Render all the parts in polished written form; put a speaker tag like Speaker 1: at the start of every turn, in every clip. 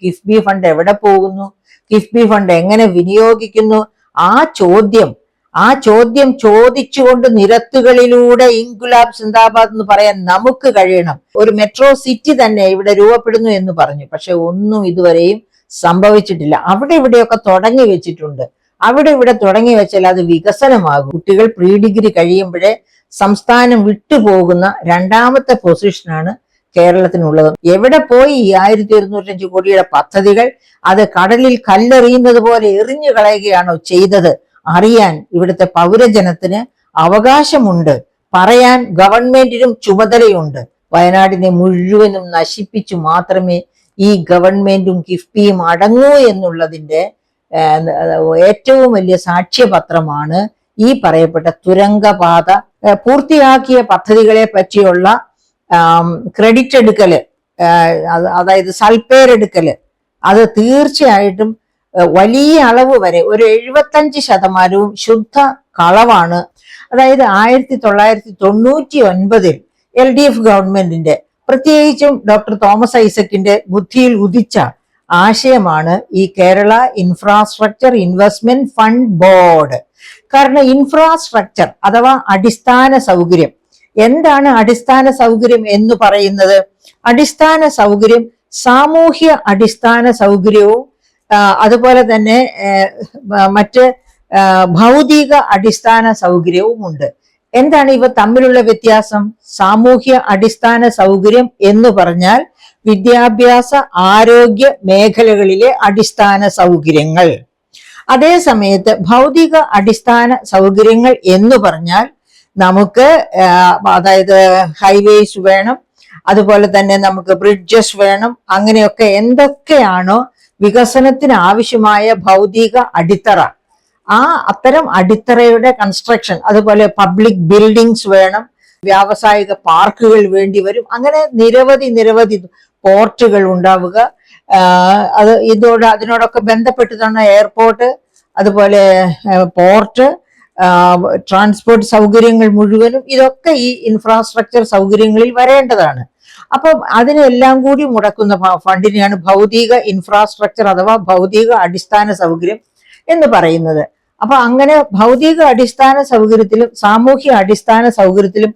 Speaker 1: KIIFB fund എവിടെ പോകുന്നു, KIIFB fund എങ്ങനെ വിനിയോഗിക്കുന്നു, ആ ചോദ്യം ചോദിച്ചുകൊണ്ട് നിരത്തുകളിലൂടെ ഇൻകുലാബ് സിന്ദാബാദ് എന്ന് പറയാൻ നമുക്ക് കഴിയണം. ഒരു മെട്രോ സിറ്റി തന്നെ ഇവിടെ രൂപപ്പെടുന്നു എന്ന് പറഞ്ഞു, പക്ഷെ ഒന്നും ഇതുവരെയും സംഭവിച്ചിട്ടില്ല. അവിടെ ഇവിടെയൊക്കെ തുടങ്ങി വെച്ചിട്ടുണ്ട്. അവിടെ ഇവിടെ തുടങ്ങി വെച്ചാൽ അത് വികസനമാകും. കുട്ടികൾ പ്രീ ഡിഗ്രി കഴിയുമ്പോഴേ സംസ്ഥാനം വിട്ടുപോകുന്ന രണ്ടാമത്തെ പൊസിഷനാണ് കേരളത്തിനുള്ളത്. എവിടെ പോയി ഈ 1205 കോടിയുടെ പദ്ധതികൾ? അത് കടലിൽ കല്ലെറിയുന്നത് പോലെ എറിഞ്ഞു കളയുകയാണോ ചെയ്തത്? അറിയാൻ ഇവിടുത്തെ പൗരജനത്തിന് അവകാശമുണ്ട്. പറയാൻ ഗവൺമെന്റിനും ചുമതലയുണ്ട്. വയനാടിനെ മുഴുവനും നശിപ്പിച്ചു മാത്രമേ ഈ ഗവൺമെന്റും കിഫ്ബിയും അടങ്ങൂ എന്നുള്ളതിന്റെ ഏറ്റവും വലിയ സാക്ഷ്യപത്രമാണ് ഈ പറയപ്പെട്ട തുരങ്കപാത. പൂർത്തിയാക്കിയ പദ്ധതികളെ പറ്റിയുള്ള ക്രെഡിറ്റ് എടുക്കല്, അതായത് സൽപ്പേരെടുക്കല്, അത് തീർച്ചയായിട്ടും വലിയ അളവ് വരെ ഒരു 75% ശുദ്ധ കളവാണ്. അതായത് 1999 LDF ഗവൺമെന്റിന്റെ, പ്രത്യേകിച്ചും ഡോക്ടർ തോമസ് ഐസക്കിന്റെ ബുദ്ധിയിൽ ഉദിച്ച ആശയമാണ് ഈ Kerala infrastructure investment fund board. കാരണം ഇൻഫ്രാസ്ട്രക്ചർ അഥവാ അടിസ്ഥാന സൗകര്യം, എന്താണ് അടിസ്ഥാന സൗകര്യം എന്ന് പറയുന്നത്? അടിസ്ഥാന സൗകര്യം സാമൂഹ്യ അടിസ്ഥാന സൗകര്യവും അതുപോലെ തന്നെ മറ്റ് ഭൗതിക അടിസ്ഥാന സൗകര്യവും ഉണ്ട്. എന്താണ് ഇവ തമ്മിലുള്ള വ്യത്യാസം? സാമൂഹ്യ അടിസ്ഥാന സൗകര്യം എന്ന് പറഞ്ഞാൽ വിദ്യാഭ്യാസ ആരോഗ്യ മേഖലകളിലെ അടിസ്ഥാന സൗകര്യങ്ങൾ. അതേ സമയത്ത് ഭൗതിക അടിസ്ഥാന സൗകര്യങ്ങൾ എന്ന് പറഞ്ഞാൽ നമുക്ക് അതായത് ഹൈവേസ് വേണം, അതുപോലെ തന്നെ നമുക്ക് ബ്രിഡ്ജസ് വേണം, അങ്ങനെയൊക്കെ എന്തൊക്കെയാണോ വികസനത്തിന് ആവശ്യമായ ഭൗതിക അടിത്തറ, അത്തരം അടിത്തറയുടെ കൺസ്ട്രക്ഷൻ, അതുപോലെ പബ്ലിക് ബിൽഡിങ്സ് വേണം, വ്യാവസായിക പാർക്കുകൾ വേണ്ടി വരും, അങ്ങനെ നിരവധി പോർട്ടുകൾ ഉണ്ടാവുക. അതിനോടൊക്കെ ബന്ധപ്പെട്ടിട്ടാണ് എയർപോർട്ട്, അതുപോലെ പോർട്ട്, ട്രാൻസ്പോർട്ട് സൗകര്യങ്ങൾ മുഴുവനും, ഇതൊക്കെ ഈ ഇൻഫ്രാസ്ട്രക്ചർ സൗകര്യങ്ങളിൽ വരേണ്ടതാണ്. അപ്പം അതിനെല്ലാം കൂടി മുടക്കുന്ന ഫണ്ടിനെയാണ് ഭൗതിക ഇൻഫ്രാസ്ട്രക്ചർ അഥവാ ഭൗതിക അടിസ്ഥാന സൗകര്യം എന്ന് പറയുന്നത്. അപ്പൊ അങ്ങനെ ഭൗതിക അടിസ്ഥാന സൗകര്യത്തിലും സാമൂഹ്യ അടിസ്ഥാന സൗകര്യത്തിലും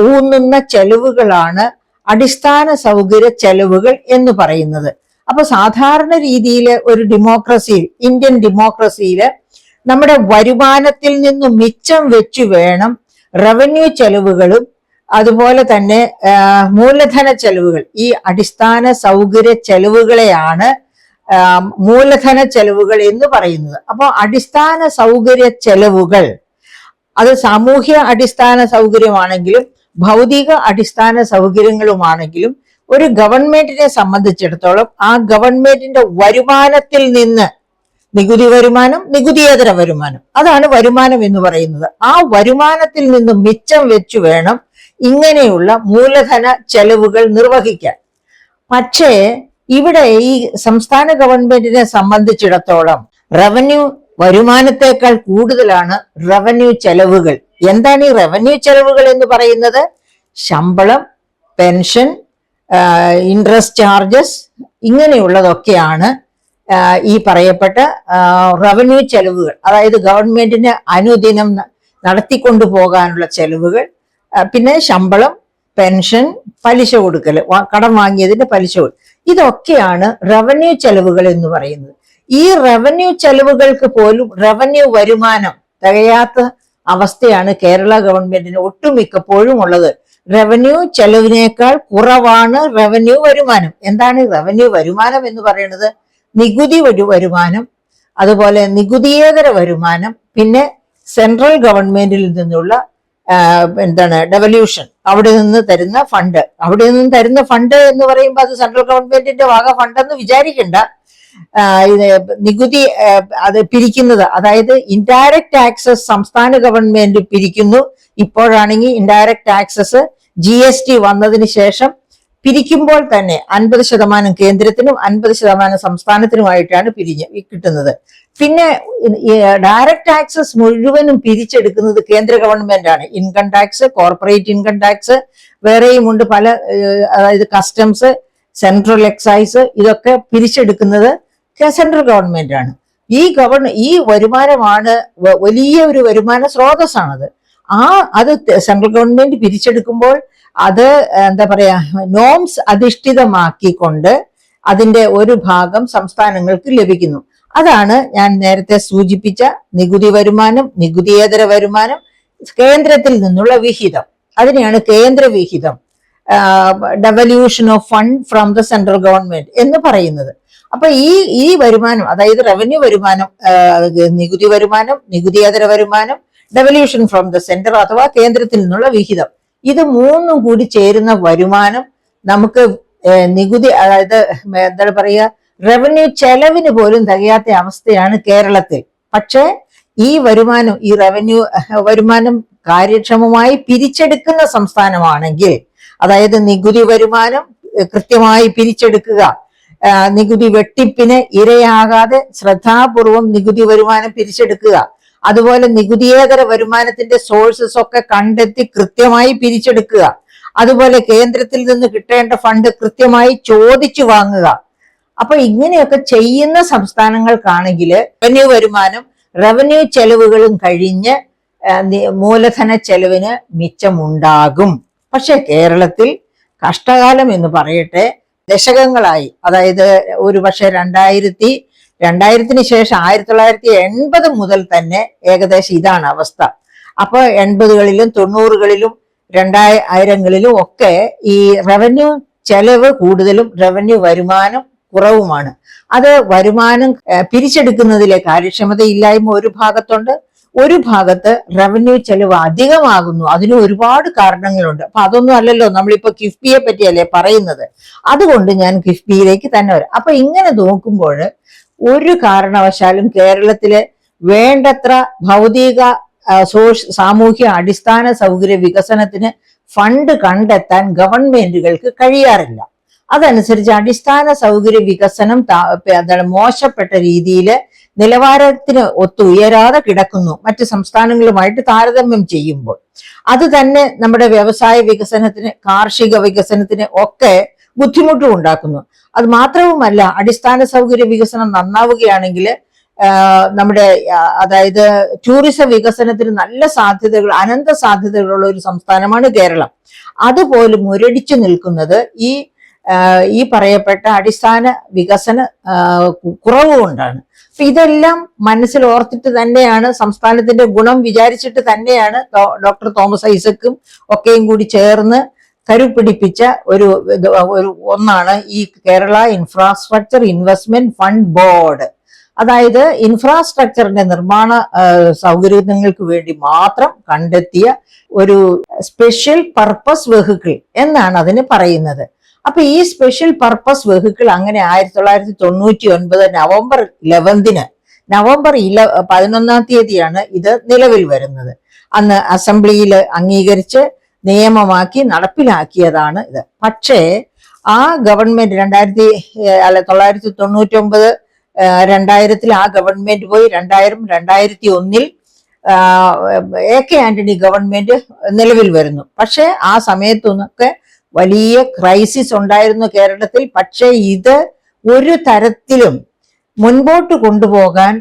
Speaker 1: ഊന്നുന്ന ചെലവുകളാണ് അടിസ്ഥാന സൗകര്യ ചെലവുകൾ എന്ന് പറയുന്നത്. അപ്പൊ സാധാരണ രീതിയിൽ ഒരു ഡെമോക്രസിയിൽ, ഇന്ത്യൻ ഡെമോക്രസിയില് നമ്മുടെ വരുമാനത്തിൽ നിന്നും മിച്ചം വെച്ചു വേണം റവന്യൂ ചെലവുകളും അതുപോലെ തന്നെ മൂലധന ചെലവുകൾ, ഈ അടിസ്ഥാന സൗകര്യ ചെലവുകളെയാണ് മൂലധന ചെലവുകൾ എന്ന് പറയുന്നത്. അപ്പോൾ അടിസ്ഥാന സൗകര്യ ചെലവുകൾ അത് സാമൂഹ്യ അടിസ്ഥാന സൗകര്യമാണെങ്കിലും ഭൗതിക അടിസ്ഥാന സൗകര്യങ്ങളുമാണെങ്കിലും ഒരു ഗവൺമെന്റിനെ സംബന്ധിച്ചിടത്തോളം ആ ഗവൺമെന്റിന്റെ വരുമാനത്തിൽ നിന്ന് നികുതി വരുമാനം, നികുതിയേതര വരുമാനം, അതാണ് വരുമാനം എന്ന് പറയുന്നത്. ആ വരുമാനത്തിൽ നിന്ന് മിച്ചം വെച്ചു വേണം ഇങ്ങനെയുള്ള മൂലധന ചെലവുകൾ നിർവഹിക്കാൻ. പക്ഷേ ഇവിടെ ഈ സംസ്ഥാന ഗവൺമെന്റിനെ സംബന്ധിച്ചിടത്തോളം റവന്യൂ വരുമാനത്തെക്കാൾ കൂടുതലാണ് റവന്യൂ ചെലവുകൾ. എന്താണ് ഈ റവന്യൂ ചെലവുകൾ എന്ന് പറയുന്നത്? ശമ്പളം, പെൻഷൻ, ഇൻട്രസ്റ്റ് ചാർജസ്, ഇങ്ങനെയുള്ളതൊക്കെയാണ് ഈ പറയപ്പെട്ട റവന്യൂ ചെലവുകൾ. അതായത് ഗവൺമെന്റിന് അനുദിനം നടത്തിക്കൊണ്ടു പോകാനുള്ള ചെലവുകൾ, പിന്നെ ശമ്പളം, പെൻഷൻ, പലിശ കൊടുക്കൽ, കടം വാങ്ങിയതിന്റെ പലിശ, ഇതൊക്കെയാണ് റവന്യൂ ചെലവുകൾ എന്ന് പറയുന്നത്. ഈ റവന്യൂ ചെലവുകൾക്ക് പോലും റവന്യൂ വരുമാനം തികയാത്ത അവസ്ഥയാണ് കേരള ഗവൺമെന്റിന് ഒട്ടുമിക്കപ്പോഴും ഉള്ളത്. റവന്യൂ ചെലവിനേക്കാൾ കുറവാണ് റവന്യൂ വരുമാനം. എന്താണ് റവന്യൂ വരുമാനം എന്ന് പറയുന്നത്? നികുതി വരുമാനം, അതുപോലെ നികുതിയേതര വരുമാനം, പിന്നെ സെൻട്രൽ ഗവൺമെന്റിൽ നിന്നുള്ള ഡെവല്യൂഷൻ, അവിടെ നിന്ന് തരുന്ന ഫണ്ട്. അവിടെ നിന്ന് തരുന്ന ഫണ്ട് എന്ന് പറയുമ്പോൾ അത് സെൻട്രൽ ഗവൺമെന്റിന്റെ വക ഫണ്ടെന്ന് വിചാരിക്കണ്ട. നികുതി അത് പിരിക്കുന്നത്, അതായത് ഇൻഡയറക്റ്റ് ടാക്സസ് സംസ്ഥാന ഗവൺമെന്റ് പിരിക്കുന്നു. ഇപ്പോഴാണെങ്കിൽ ഇൻഡയറക്റ്റ് ടാക്സസ് GST വന്നതിന് ശേഷം പിരിക്കുമ്പോൾ തന്നെ 50% കേന്ദ്രത്തിനും 50% സംസ്ഥാനത്തിനുമായിട്ടാണ് കിട്ടുന്നത്. പിന്നെ ഡയറക്റ്റ് ടാക്സസ് മുഴുവനും പിരിച്ചെടുക്കുന്നത് കേന്ദ്ര ഗവൺമെന്റ് ആണ്. Income tax, corporate income tax, വേറെയും ഉണ്ട് പല, അതായത് കസ്റ്റംസ്, സെൻട്രൽ എക്സൈസ് ഇതൊക്കെ പിരിച്ചെടുക്കുന്നത് സെൻട്രൽ ഗവൺമെന്റ് ആണ്. ഈ വരുമാനമാണ് വലിയ ഒരു വരുമാന സ്രോതസ്സാണത്. അത് സെൻട്രൽ ഗവൺമെന്റ് പിരിച്ചെടുക്കുമ്പോൾ അത് എന്താ പറയാ, നോംസ് അധിഷ്ഠിതമാക്കിക്കൊണ്ട് അതിന്റെ ഒരു ഭാഗം സംസ്ഥാനങ്ങൾക്ക് ലഭിക്കുന്നു. അതാണ് ഞാൻ നേരത്തെ സൂചിപ്പിച്ച നികുതി വരുമാനം, നികുതിയേതര വരുമാനം, കേന്ദ്രത്തിൽ നിന്നുള്ള വിഹിതം. അതിനെയാണ് കേന്ദ്ര വിഹിതം, devolution of fund from the central government എന്ന് പറയുന്നത്. അപ്പൊ ഈ വരുമാനം, അതായത് റവന്യൂ വരുമാനം, നികുതി വരുമാനം, നികുതിയേതര വരുമാനം, ഡെവല്യൂഷൻ ഫ്രം ദ സെന്റർ അഥവാ കേന്ദ്രത്തിൽ നിന്നുള്ള വിഹിതം, ഇത് മൂന്നും കൂടി ചേരുന്ന വരുമാനം നമുക്ക് നികുതി, അതായത് എന്താണ് പറയുക, റവന്യൂ ചെലവിന് പോലും തികയാത്ത അവസ്ഥയാണ് കേരളത്തിൽ. പക്ഷേ ഈ വരുമാനം, ഈ റവന്യൂ വരുമാനം കാര്യക്ഷമമായി പിരിച്ചെടുക്കുന്ന സംസ്ഥാനമാണെങ്കിൽ, അതായത് നികുതി വരുമാനം കൃത്യമായി പിരിച്ചെടുക്കുക, നികുതി വെട്ടിപ്പിന് ഇരയാകാതെ ശ്രദ്ധാപൂർവം നികുതി വരുമാനം പിരിച്ചെടുക്കുക, അതുപോലെ നികുതിയേതര വരുമാനത്തിന്റെ സോഴ്സസ് ഒക്കെ കണ്ടെത്തി കൃത്യമായി പിരിച്ചെടുക്കുക, അതുപോലെ കേന്ദ്രത്തിൽ നിന്ന് കിട്ടേണ്ട ഫണ്ട് കൃത്യമായി ചോദിച്ചു വാങ്ങുക. അപ്പൊ ഇങ്ങനെയൊക്കെ ചെയ്യുന്ന സംസ്ഥാനങ്ങൾക്കാണെങ്കിൽ റവന്യൂ വരുമാനം, റവന്യൂ ചെലവുകളും കഴിഞ്ഞ് മൂലധന ചെലവിന് മിച്ചമുണ്ടാകും. പക്ഷെ കേരളത്തിൽ കഷ്ടകാലം എന്ന് പറയട്ടെ, ദശകങ്ങളായി, അതായത് ഒരു പക്ഷെ 2000-ന് ശേഷം 1980 മുതൽ തന്നെ ഏകദേശം ഇതാണ് അവസ്ഥ. അപ്പൊ 80കളിലും 90കളിലും 2000ങ്ങളിലും ഒക്കെ ഈ റവന്യൂ ചെലവ് കൂടുതലും റവന്യൂ വരുമാനം കുറവുമാണ്. അത് വരുമാനം പിരിച്ചെടുക്കുന്നതിലെ കാര്യക്ഷമതയില്ലായ്മ ഒരു ഭാഗത്തുണ്ട്, ഒരു ഭാഗത്ത് റവന്യൂ ചെലവ് അധികമാകുന്നു. അതിന് ഒരുപാട് കാരണങ്ങളുണ്ട്. അപ്പൊ അതൊന്നും അല്ലല്ലോ, നമ്മളിപ്പോ കിഫ്ബിയെ പറ്റിയല്ലേ പറയുന്നത്. അതുകൊണ്ട് ഞാൻ കിഫ്ബിയിലേക്ക് തന്നെ വരാം. അപ്പൊ ഇങ്ങനെ നോക്കുമ്പോൾ ഒരു കാരണവശാലും കേരളത്തിലെ വേണ്ടത്ര ഭൗതിക സാമൂഹ്യ അടിസ്ഥാന സൗകര്യ വികസനത്തിന് ഫണ്ട് കണ്ടെത്താൻ ഗവൺമെന്റുകൾക്ക് കഴിയാറില്ല. അതനുസരിച്ച് അടിസ്ഥാന സൗകര്യ വികസനം മോശപ്പെട്ട രീതിയിൽ നിലവാരത്തിന് ഉയരാതെ കിടക്കുന്നു മറ്റ് സംസ്ഥാനങ്ങളുമായിട്ട് താരതമ്യം ചെയ്യുമ്പോൾ. അത് തന്നെ നമ്മുടെ വ്യവസായ വികസനത്തിന്, കാർഷിക വികസനത്തിന് ഒക്കെ ബുദ്ധിമുട്ടും ഉണ്ടാക്കുന്നു. അത് മാത്രവുമല്ല, അടിസ്ഥാന സൗകര്യ വികസനം നന്നാവുകയാണെങ്കിൽ നമ്മുടെ അതായത് ടൂറിസം വികസനത്തിന് നല്ല സാധ്യതകൾ, അനന്ത സാധ്യതകളുള്ള ഒരു സംസ്ഥാനമാണ് കേരളം. അതുപോലും മുരടിച്ചു നിൽക്കുന്നത് ഈ പറയപ്പെട്ട അടിസ്ഥാന വികസന കുറവ് കൊണ്ടാണ്. അപ്പൊ ഇതെല്ലാം മനസ്സിൽ ഓർത്തിട്ട് തന്നെയാണ്, സംസ്ഥാനത്തിന്റെ ഗുണം വിചാരിച്ചിട്ട് തന്നെയാണ് ഡോക്ടർ തോമസ് ഐസക്കും ഒക്കെയും കൂടി ചേർന്ന് കരുപിടിപ്പിച്ച ഒരു ഒന്നാണ് ഈ Kerala infrastructure investment fund board. അതായത് ഇൻഫ്രാസ്ട്രക്ചറിന്റെ നിർമ്മാണ സൗകര്യങ്ങൾക്ക് വേണ്ടി മാത്രം കണ്ടെത്തിയ ഒരു സ്പെഷ്യൽ പർപ്പസ് വെഹിക്കിൾ എന്നാണ് അതിന് പറയുന്നത്. അപ്പൊ ഈ സ്പെഷ്യൽ പർപ്പസ് വെഹിക്കിൾ അങ്ങനെ 1999 നവംബർ 11-ന്, നവംബർ 11 ഇത് നിലവിൽ വരുന്നത്. അന്ന് അസംബ്ലിയിൽ അംഗീകരിച്ച് നിയമമാക്കി നടപ്പിലാക്കിയതാണ് ഇത്. പക്ഷേ ആ ഗവൺമെന്റ് 1999 2000 ആ ഗവൺമെന്റ് പോയി. 2001 AK ആന്റണി ഗവൺമെന്റ് നിലവിൽ വരുന്നു. പക്ഷെ ആ സമയത്തൊന്നൊക്കെ വലിയ ക്രൈസിസ് ഉണ്ടായിരുന്നു കേരളത്തിൽ. പക്ഷെ ഇത് ഒരു തരത്തിലും മുൻപോട്ട് കൊണ്ടുപോകാൻ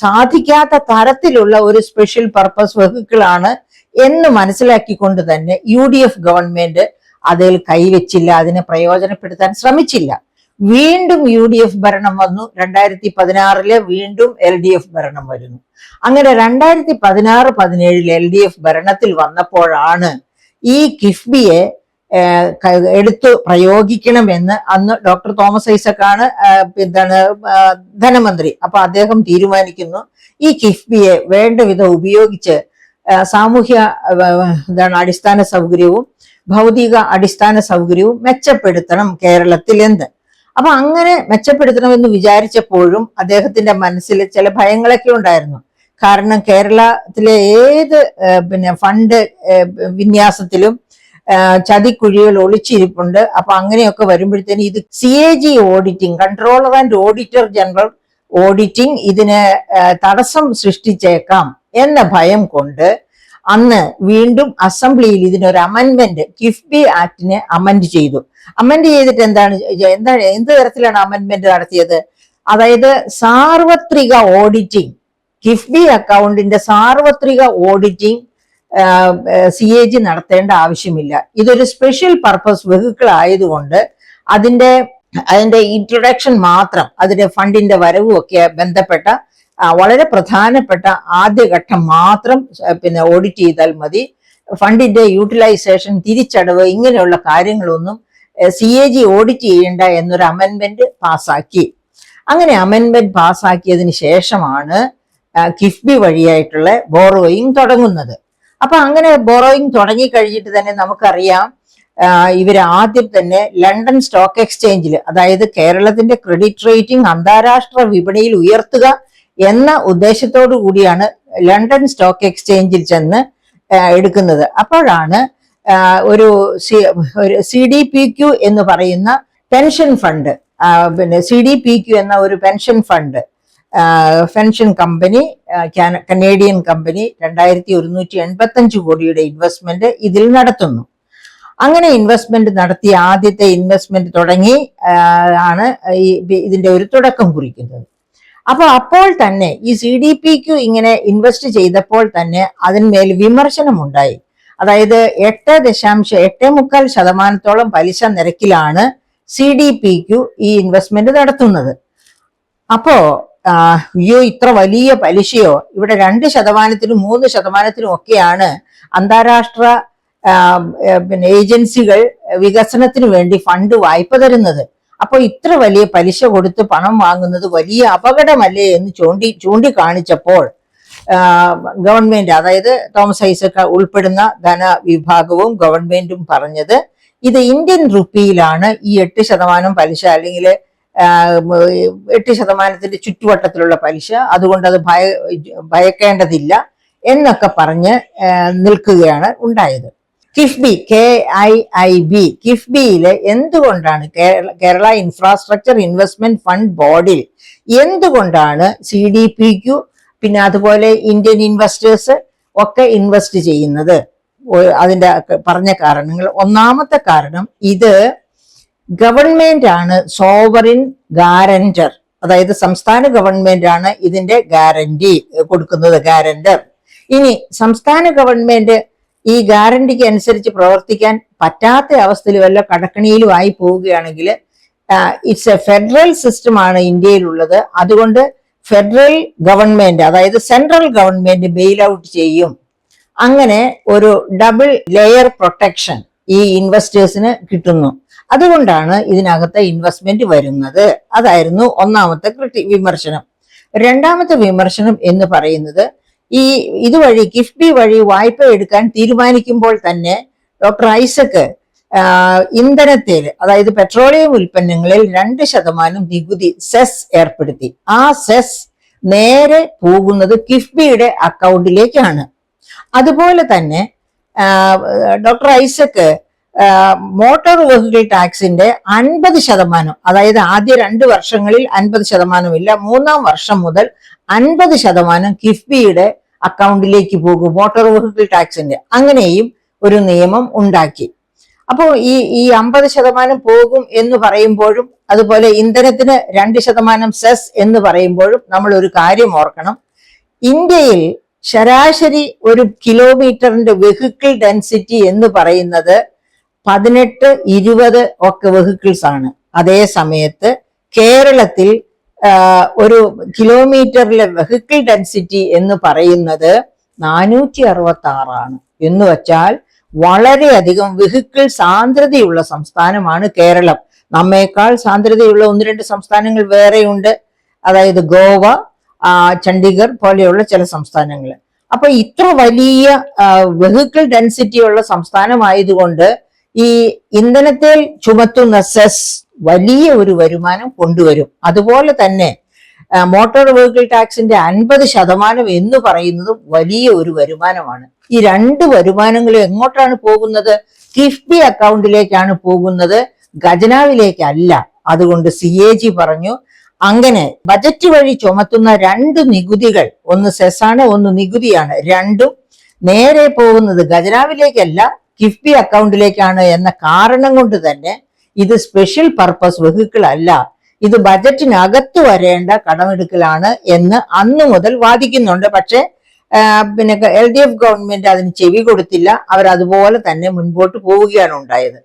Speaker 1: സാധിക്കാത്ത തരത്തിലുള്ള ഒരു സ്പെഷ്യൽ പർപ്പസ് വെഹിക്കിൾ ആണ് എന്ന് മനസ്സിലാക്കിക്കൊണ്ട് തന്നെ UDF ഗവൺമെന്റ് അതിൽ കൈവച്ചില്ല, അതിനെ പ്രയോജനപ്പെടുത്താൻ ശ്രമിച്ചില്ല. വീണ്ടും UDF ഭരണം വന്നു. 2016 വീണ്ടും LDF ഭരണം വരുന്നു. അങ്ങനെ 2016-17 LDF ഭരണത്തിൽ വന്നപ്പോഴാണ് ഈ കിഫ്ബിയെ എടുത്തു പ്രയോഗിക്കണമെന്ന് അന്ന് ഡോക്ടർ തോമസ് ഐസക്കാണ് ധനമന്ത്രി. അപ്പൊ അദ്ദേഹം തീരുമാനിക്കുന്നു ഈ കിഫ്ബിയെ വേണ്ട വിധം ഉപയോഗിച്ച് സാമൂഹ്യ അടിസ്ഥാന സൗകര്യവും ഭൗതിക അടിസ്ഥാന സൗകര്യവും മെച്ചപ്പെടുത്തണം കേരളത്തിൽ എന്ന്. അപ്പൊ അങ്ങനെ മെച്ചപ്പെടുത്തണമെന്ന് വിചാരിച്ചപ്പോഴും അദ്ദേഹത്തിന്റെ മനസ്സിൽ ചില ഭയങ്ങളൊക്കെ ഉണ്ടായിരുന്നു. കാരണം കേരളത്തിലെ ഏത് ഫണ്ട് വിന്യാസത്തിലും ചതിക്കുഴികൾ ഒളിച്ചിരിപ്പുണ്ട്. അപ്പൊ അങ്ങനെയൊക്കെ വരുമ്പോഴത്തേന് ഇത് CAG auditing, controller and auditor general auditing ഇതിന് തടസ്സം സൃഷ്ടിച്ചേക്കാം എന്ന ഭയം കൊണ്ട് അന്ന് വീണ്ടും അസംബ്ലിയിൽ ഇതിനൊരു അമെന്റ്മെന്റ് കിഫ്ബി ആക്ടിനെ അമെന്റ് ചെയ്തു. അമെന്റ് ചെയ്തിട്ട് എന്ത് തരത്തിലാണ് അമെന്റ്മെന്റ് നടത്തിയത്? അതായത് സാർവത്രിക ഓഡിറ്റിംഗ്, കിഫ്ബി അക്കൗണ്ടിന്റെ സാർവത്രിക ഓഡിറ്റിംഗ് CAG നടത്തേണ്ട ആവശ്യമില്ല. ഇതൊരു സ്പെഷ്യൽ പർപ്പസ് വെഹിക്കിൾ ആയതുകൊണ്ട് അതിന്റെ ഇൻട്രൊഡക്ഷൻ മാത്രം, അതിന്റെ ഫണ്ടിന്റെ വരവും ഒക്കെ ബന്ധപ്പെട്ട വളരെ പ്രധാനപ്പെട്ട ആദ്യഘട്ടം മാത്രം ഓഡിറ്റ് ചെയ്താൽ മതി. ഫണ്ടിന്റെ യൂട്ടിലൈസേഷൻ, തിരിച്ചടവ്, ഇങ്ങനെയുള്ള കാര്യങ്ങളൊന്നും CAG ഓഡിറ്റ് ചെയ്യേണ്ട എന്നൊരു അമെന്റ്മെന്റ് പാസ്സാക്കി. അങ്ങനെ അമെന്റ്മെന്റ് പാസ്സാക്കിയതിന് ശേഷമാണ് കിഫ്ബി വഴിയായിട്ടുള്ള ബോറോയിങ് തുടങ്ങുന്നത്. അപ്പൊ അങ്ങനെ ബോറോയിങ് തുടങ്ങി കഴിഞ്ഞിട്ട് തന്നെ നമുക്കറിയാം, ഇവര് ആദ്യം തന്നെ ലണ്ടൻ സ്റ്റോക്ക് എക്സ്ചേഞ്ചിൽ, അതായത് കേരളത്തിന്റെ ക്രെഡിറ്റ് റേറ്റിംഗ് അന്താരാഷ്ട്ര വിപണിയിൽ ഉയർത്തുക എന്ന ഉദ്ദേശത്തോടു കൂടിയാണ് ലണ്ടൻ സ്റ്റോക്ക് എക്സ്ചേഞ്ചിൽ ചെന്ന് എടുക്കുന്നത്. അപ്പോഴാണ് ഒരു CDPQ എന്ന് പറയുന്ന പെൻഷൻ ഫണ്ട്, CDPQ എന്ന ഒരു പെൻഷൻ കമ്പനി, കനേഡിയൻ കമ്പനി 2185 കോടിയുടെ ഇൻവെസ്റ്റ്മെന്റ് ഇതിൽ നടത്തുന്നു. അങ്ങനെ ഇൻവെസ്റ്റ്മെന്റ് നടത്തി ആദ്യത്തെ ഇൻവെസ്റ്റ്മെന്റ് തുടങ്ങി ആണ് ഇതിന്റെ ഒരു തുടക്കം കുറിക്കുന്നത്. അപ്പോൾ തന്നെ ഈ CDPQ ഇങ്ങനെ ഇൻവെസ്റ്റ് ചെയ്തപ്പോൾ തന്നെ അതിന്മേൽ വിമർശനമുണ്ടായി. അതായത് 8.85% പലിശ നിരക്കിലാണ് CDPQ ഈ ഇൻവെസ്റ്റ്മെന്റ് നടത്തുന്നത്. അപ്പോ ഇത്ര വലിയ പലിശയോ? ഇവിടെ 2%-നും 3%-നും ഒക്കെയാണ് അന്താരാഷ്ട്ര ഏജൻസികൾ വികസനത്തിന് വേണ്ടി ഫണ്ട് വായ്പ തരുന്നത്. അപ്പൊ ഇത്ര വലിയ പലിശ കൊടുത്ത് പണം വാങ്ങുന്നത് വലിയ അപകടമല്ലേ എന്ന് ചൂണ്ടിക്കാണിച്ചപ്പോൾ ഗവൺമെന്റ്, അതായത് തോമസ് ഐസക് ഉൾപ്പെടുന്ന ധനവിഭാഗവും ഗവൺമെന്റും പറഞ്ഞത്, ഇത് ഇന്ത്യൻ റുപ്പിയിലാണ് ഈ 8% പലിശ, അല്ലെങ്കിൽ 8%-ന്റെ ചുറ്റുവട്ടത്തിലുള്ള പലിശ, അതുകൊണ്ട് അത് ഭയക്കേണ്ടതില്ല എന്നൊക്കെ പറഞ്ഞ് നിൽക്കുകയാണ് ഉണ്ടായത്. കിഫ്ബി, KIIB, കിഫ്ബിയിലെ എന്തുകൊണ്ടാണ് കേരള ഇൻഫ്രാസ്ട്രക്ചർ ഇൻവെസ്റ്റ്മെന്റ് ഫണ്ട് ബോർഡിൽ എന്തുകൊണ്ടാണ് CDPQ പിന്നെ അതുപോലെ ഇന്ത്യൻ ഇൻവെസ്റ്റേഴ്സ് ഒക്കെ ഇൻവെസ്റ്റ് ചെയ്യുന്നത്? അതിന്റെ പറഞ്ഞ കാരണങ്ങൾ, ഒന്നാമത്തെ കാരണം, ഇത് ഗവൺമെന്റ് ആണ് സോവറിൻ ഗ്യാരന്റർ, അതായത് സംസ്ഥാന ഗവൺമെന്റ് ആണ് ഇതിന്റെ ഗ്യാരണ്ടി കൊടുക്കുന്നത്, ഗ്യാരന്റർ. ഇനി സംസ്ഥാന ഗവൺമെന്റ് ഈ ഗ്യാരണ്ടിക്ക് അനുസരിച്ച് പ്രവർത്തിക്കാൻ പറ്റാത്ത അവസ്ഥയിൽ വല്ല കടക്കണിയിലും ആയി പോവുകയാണെങ്കിൽ, ഇറ്റ്സ് എ ഫെഡറൽ സിസ്റ്റം ആണ് ഇന്ത്യയിലുള്ളത്. അതുകൊണ്ട് ഫെഡറൽ ഗവൺമെന്റ്, അതായത് സെൻട്രൽ ഗവൺമെന്റ് ബെയിൽ ഔട്ട് ചെയ്യും. അങ്ങനെ ഒരു ഡബിൾ ലെയർ പ്രൊട്ടക്ഷൻ ഈ ഇൻവെസ്റ്റേഴ്സിന് കിട്ടുന്നു. അതുകൊണ്ടാണ് ഇതിനകത്ത് ഇൻവെസ്റ്റ്മെന്റ് വരുന്നത്. അതായിരുന്നു ഒന്നാമത്തെ വിമർശനം. രണ്ടാമത്തെ വിമർശനം എന്ന് പറയുന്നത്, ഇതുവഴി കിഫ്ബി വഴി വായ്പ എടുക്കാൻ തീരുമാനിക്കുമ്പോൾ തന്നെ ഡോക്ടർ ഐസക് ഇന്ധനത്തിൽ, അതായത് പെട്രോളിയം ഉൽപ്പന്നങ്ങളിൽ 2% നികുതി സെസ് ഏർപ്പെടുത്തി. ആ സെസ് നേരെ പോകുന്നത് കിഫ്ബിയുടെ അക്കൗണ്ടിലേക്കാണ്. അതുപോലെ തന്നെ ഡോക്ടർ ഐസക് മോട്ടോർ വെഹിക്കിൾ ടാക്സിന്റെ 50%, അതായത് ആദ്യ 2 വർഷങ്ങളിൽ 50% ഇല്ല, 3-ാം വർഷം മുതൽ 50% കിഫ്ബിയുടെ അക്കൗണ്ടിലേക്ക് പോകും മോട്ടോർ വെഹിക്കിൾ ടാക്സിന്റെ. അങ്ങനെയും ഒരു നിയമം ഉണ്ടാക്കി. അപ്പോൾ ഈ 50% പോകും എന്ന് പറയുമ്പോഴും, അതുപോലെ ഇന്ധനത്തിന് 2% സെസ് എന്ന് പറയുമ്പോഴും നമ്മൾ ഒരു കാര്യം ഓർക്കണം. ഇന്ത്യയിൽ ശരാശരി ഒരു കിലോമീറ്ററിന്റെ വെഹിക്കിൾ ഡെൻസിറ്റി എന്ന് പറയുന്നത് 18-20 ഒക്കെ വെഹിക്കിൾസ് ആണ്. അതേ സമയത്ത് കേരളത്തിൽ ഒരു കിലോമീറ്ററിലെ വെഹിക്കിൾ ഡെൻസിറ്റി എന്ന് പറയുന്നത് 466 ആണ്. എന്ന് വച്ചാൽ വളരെയധികം വെഹിക്കിൾ സാന്ദ്രതയുള്ള സംസ്ഥാനമാണ് കേരളം. നമ്മേക്കാൾ സാന്ദ്രതയുള്ള 1-2 സംസ്ഥാനങ്ങൾ വേറെയുണ്ട്, അതായത് ഗോവ, ചണ്ഡീഗഡ് പോലെയുള്ള ചില സംസ്ഥാനങ്ങൾ. അപ്പൊ ഇത്ര വലിയ വെഹിക്കിൾ ഡെൻസിറ്റി ഉള്ള സംസ്ഥാനമായതുകൊണ്ട് ഈ ഇന്ധനത്തിൽ ചുമത്തുന്ന സെസ് വലിയ ഒരു വരുമാനം കൊണ്ടുവരും. അതുപോലെ തന്നെ മോട്ടോർ വെഹിക്കിൾ ടാക്സിന്റെ 50% എന്ന് പറയുന്നത് വലിയ ഒരു വരുമാനമാണ്. ഈ 2 വരുമാനങ്ങളും എങ്ങോട്ടാണ് പോകുന്നത്? കിഫ്ബി അക്കൗണ്ടിലേക്കാണ് പോകുന്നത്, ഖജനാവിലേക്കല്ല. അതുകൊണ്ട് CAG പറഞ്ഞു, അങ്ങനെ ബജറ്റ് വഴി ചുമത്തുന്ന 2 നികുതികൾ, ഒന്ന് സെസ്സാണ്, ഒന്ന് നികുതിയാണ്, രണ്ടും നേരെ പോകുന്നത് ഖജനാവിലേക്കല്ല, കിഫ്ബി അക്കൗണ്ടിലേക്കാണ് എന്ന കാരണം കൊണ്ട് തന്നെ ഇത് സ്പെഷ്യൽ പർപ്പസ് വെഹിക്കിൾ അല്ല, ഇത് ബജറ്റിനകത്ത് വരേണ്ട കടമെടുക്കലാണ് എന്ന് അന്നു മുതൽ വാദിക്കുന്നുണ്ട്. പക്ഷെ പിന്നെ LDF ഗവൺമെന്റ് അതിന് ചെവി കൊടുത്തില്ല. അവർ അതുപോലെ തന്നെ മുൻപോട്ട് പോവുകയാണ് ഉണ്ടായത്.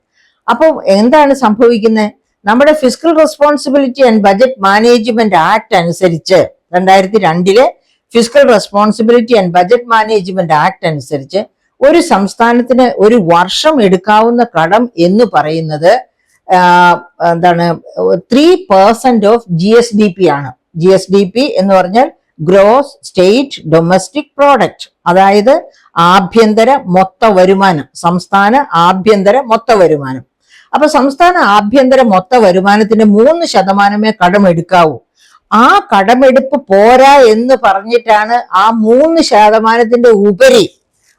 Speaker 1: അപ്പോൾ എന്താണ് സംഭവിക്കുന്നത്? നമ്മുടെ fiscal responsibility and budget management act അനുസരിച്ച് 2002 fiscal responsibility and budget management act അനുസരിച്ച് ഒരു സംസ്ഥാനത്തിന് ഒരു വർഷം എടുക്കാവുന്ന കടം എന്ന് പറയുന്നത് എന്താണ് 3% ഓഫ് GSDP ആണ്. GSDP എന്ന് പറഞ്ഞാൽ ഗ്രോസ് സ്റ്റേറ്റ് ഡൊമസ്റ്റിക് പ്രോഡക്റ്റ്, അതായത് ആഭ്യന്തര മൊത്ത വരുമാനം, സംസ്ഥാന ആഭ്യന്തര മൊത്ത വരുമാനം. അപ്പൊ സംസ്ഥാന ആഭ്യന്തര മൊത്ത വരുമാനത്തിന്റെ 3% കടമെടുക്കാവൂ. ആ കടമെടുപ്പ് പോരാ എന്ന് പറഞ്ഞിട്ടാണ് ആ 3% ഉപരി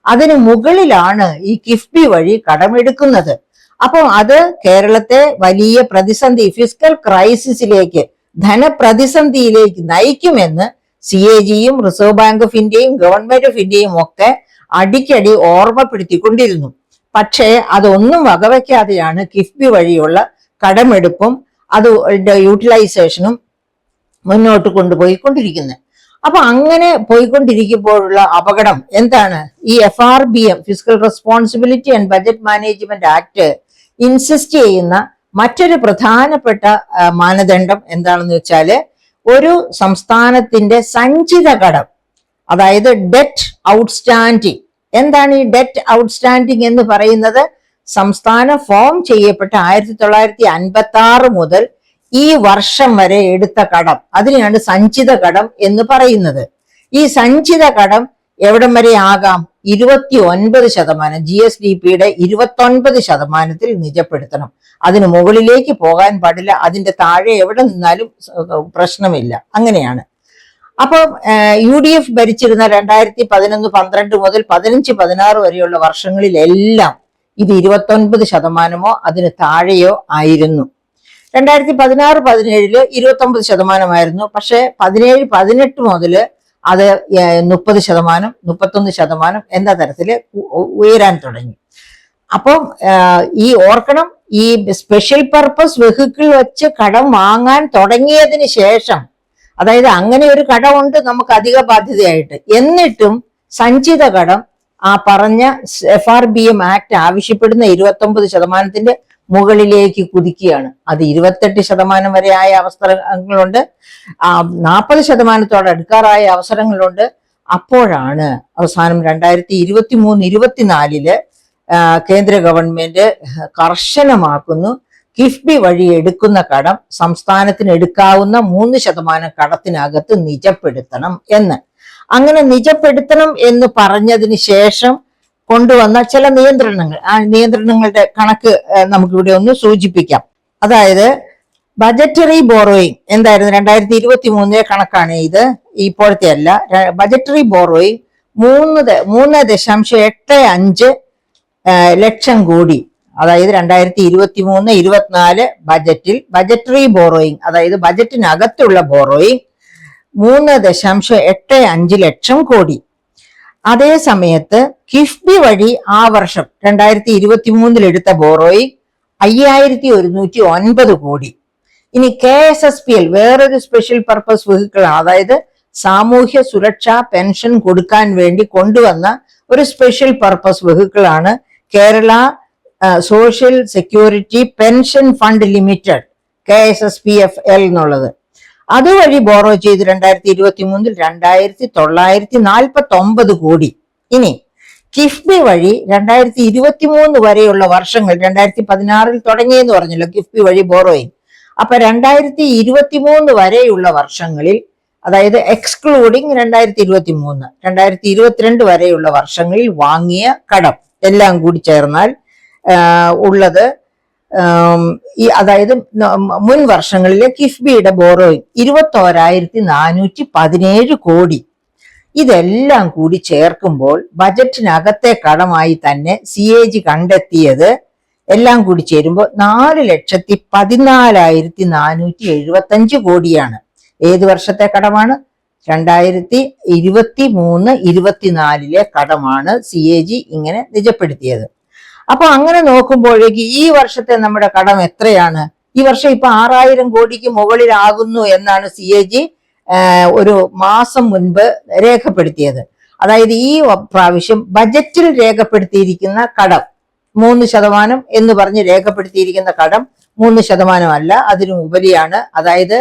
Speaker 1: അതിന് മുകളിലാണ് ഈ കിഫ്ബി വഴി കടമെടുക്കുന്നത്. അപ്പൊ അത് കേരളത്തെ വലിയ പ്രതിസന്ധി, ഫിസ്ക്കൽ ക്രൈസിസിലേക്ക്, ധനപ്രതിസന്ധിയിലേക്ക് നയിക്കുമെന്ന് CAGയും റിസർവ് ബാങ്ക് ഓഫ് ഇന്ത്യയും ഗവൺമെന്റ് ഓഫ് ഇന്ത്യയും ഒക്കെ അടിക്കടി ഓർമ്മപ്പെടുത്തിക്കൊണ്ടിരുന്നു. പക്ഷേ അതൊന്നും വകവയ്ക്കാതെയാണ് കിഫ്ബി വഴിയുള്ള കടമെടുപ്പും അത് യൂട്ടിലൈസേഷനും മുന്നോട്ട് കൊണ്ടുപോയിക്കൊണ്ടിരിക്കുന്നത്. അപ്പൊ അങ്ങനെ പോയിക്കൊണ്ടിരിക്കുമ്പോഴുള്ള അപകടം എന്താണ്? ഈ FRBM fiscal responsibility and budget management act insist ചെയ്യുന്ന മറ്റൊരു പ്രധാനപ്പെട്ട മാനദണ്ഡം എന്താണെന്ന് വെച്ചാല്, ഒരു സംസ്ഥാനത്തിന്റെ സഞ്ചിത കടം, അതായത് ഡെറ്റ് ഔട്ട്സ്റ്റാൻഡിങ്. എന്താണ് ഈ ഡെറ്റ് ഔട്ട്സ്റ്റാൻഡിങ് എന്ന് പറയുന്നത്? സംസ്ഥാനം ഫോം ചെയ്യപ്പെട്ട 1956 മുതൽ ഈ വർഷം വരെ എടുത്ത കടം, അതിനെയാണ് സഞ്ചിത കടം എന്ന് പറയുന്നത്. ഈ സഞ്ചിത കടം എവിടം വരെ ആകാം? 29%, GSDPയുടെ 29% നിജപ്പെടുത്തണം. അതിന് മുകളിലേക്ക് പോകാൻ പാടില്ല, അതിന്റെ താഴെ എവിടെ നിന്നാലും പ്രശ്നമില്ല. അങ്ങനെയാണ്. അപ്പം UDF ഭരിച്ചിരുന്ന 2011, 12 മുതൽ 15, 16 വരെയുള്ള വർഷങ്ങളിലെല്ലാം ഇത് 29%മോ അതിന് താഴെയോ ആയിരുന്നു. 2016, 17 29% പക്ഷെ 17, 18 മുതൽ അത് 30%, 31% എന്ന തരത്തില് ഉയരാൻ തുടങ്ങി. അപ്പം ഈ ഓർക്കണം, ഈ സ്പെഷ്യൽ പർപ്പസ് വെഹിക്കിൾ വെച്ച് കടം വാങ്ങാൻ തുടങ്ങിയതിന് ശേഷം, അതായത് അങ്ങനെ ഒരു കടമുണ്ട് നമുക്ക് അധിക ബാധ്യതയായിട്ട്, എന്നിട്ടും സഞ്ചിത കടം ആ പറഞ്ഞ FRBM ആക്ട് ആവശ്യപ്പെടുന്ന 29% മുകളിലേക്ക് കുതിക്കുകയാണ്. അത് 28% വരെ ആയ അവസരങ്ങളുണ്ട്, 40% അടുക്കാറായ അവസരങ്ങളുണ്ട്. അപ്പോഴാണ് അവസാനം 2023, 24 കേന്ദ്ര ഗവൺമെന്റ് കർശനമാക്കുന്നു, കിഫ്ബി വഴി എടുക്കുന്ന കടം സംസ്ഥാനത്തിന് എടുക്കാവുന്ന 3% കടത്തിനകത്ത് നിജപ്പെടുത്തണം എന്ന്. അങ്ങനെ നിജപ്പെടുത്തണം എന്ന് പറഞ്ഞതിന് ശേഷം കൊണ്ടുവന്ന ചില നിയന്ത്രണങ്ങൾ, ആ നിയന്ത്രണങ്ങളുടെ കണക്ക് നമുക്കിവിടെ ഒന്ന് സൂചിപ്പിക്കാം. അതായത് ബജറ്ററി ബോറോയിങ് എന്തായിരുന്നു? 2023 കണക്കാണ് ഇത്, ഇപ്പോഴത്തെ അല്ല. Budgetary borrowing 3.85 lakh crore. അതായത് 2023, 24 ബജറ്റിൽ ബജറ്ററി ബോറോയിങ്, അതായത് ബജറ്റിനകത്തുള്ള ബോറോയിങ് 3.85 ലക്ഷം കോടി. അതേ സമയത്ത് കിഫ്ബി വഴി ആ വർഷം 2023 എടുത്ത ബോറോയിങ് 5109 കോടി. ഇനി KSSPL വേറൊരു സ്പെഷ്യൽ പർപ്പസ് വെഹിക്കിൾ ആണ്, അതായത് സാമൂഹ്യ സുരക്ഷാ പെൻഷൻ കൊടുക്കാൻ വേണ്ടി കൊണ്ടുവന്ന ഒരു സ്പെഷ്യൽ പർപ്പസ് വെഹിക്കിൾ ആണ് Kerala social security pension fund limited, KSSPFL എന്നുള്ളത്. അതുവഴി ബോറോ ചെയ്ത് 2023 2949 കോടി. ഇനി കിഫ്ബി വഴി 2023 വരെയുള്ള വർഷങ്ങൾ, 2016 തുടങ്ങിയെന്ന് പറഞ്ഞല്ലോ കിഫ്ബി വഴി ബോറോയിങ്. അപ്പൊ 2023 വരെയുള്ള വർഷങ്ങളിൽ, അതായത് എക്സ്ക്ലൂഡിങ് 2023, 2022 വരെയുള്ള വർഷങ്ങളിൽ വാങ്ങിയ കടം എല്ലാം കൂടി ചേർന്നാൽ ഉള്ളത് അതായത് മുൻ വർഷങ്ങളിലെ കിഫ്ബിയുടെ ബോറോയിങ് 21,417 കോടി. ഇതെല്ലാം കൂടി ചേർക്കുമ്പോൾ ബജറ്റിനകത്തെ കടമായി തന്നെ CAG കണ്ടെത്തിയത് എല്ലാം കൂടി ചേരുമ്പോൾ 4,14,475 കോടിയാണ്. ഏത് വർഷത്തെ കടമാണ്? 2023-24 കടമാണ് CAG ഇങ്ങനെ നിജപ്പെടുത്തിയത്. അപ്പൊ അങ്ങനെ നോക്കുമ്പോഴേക്ക് ഈ വർഷത്തെ നമ്മുടെ കടം എത്രയാണ്? ഈ വർഷം ഇപ്പൊ 6000 കോടിക്ക് മുകളിലാകുന്നു എന്നാണ് CAG ഒരു മാസം മുൻപ് രേഖപ്പെടുത്തിയത്. അതായത് ഈ പ്രാവശ്യം ബജറ്റിൽ രേഖപ്പെടുത്തിയിരിക്കുന്ന കടം 3% എന്ന് പറഞ്ഞ് രേഖപ്പെടുത്തിയിരിക്കുന്ന കടം 3% അല്ല, അതിനും ഉപരിയാണ്. അതായത്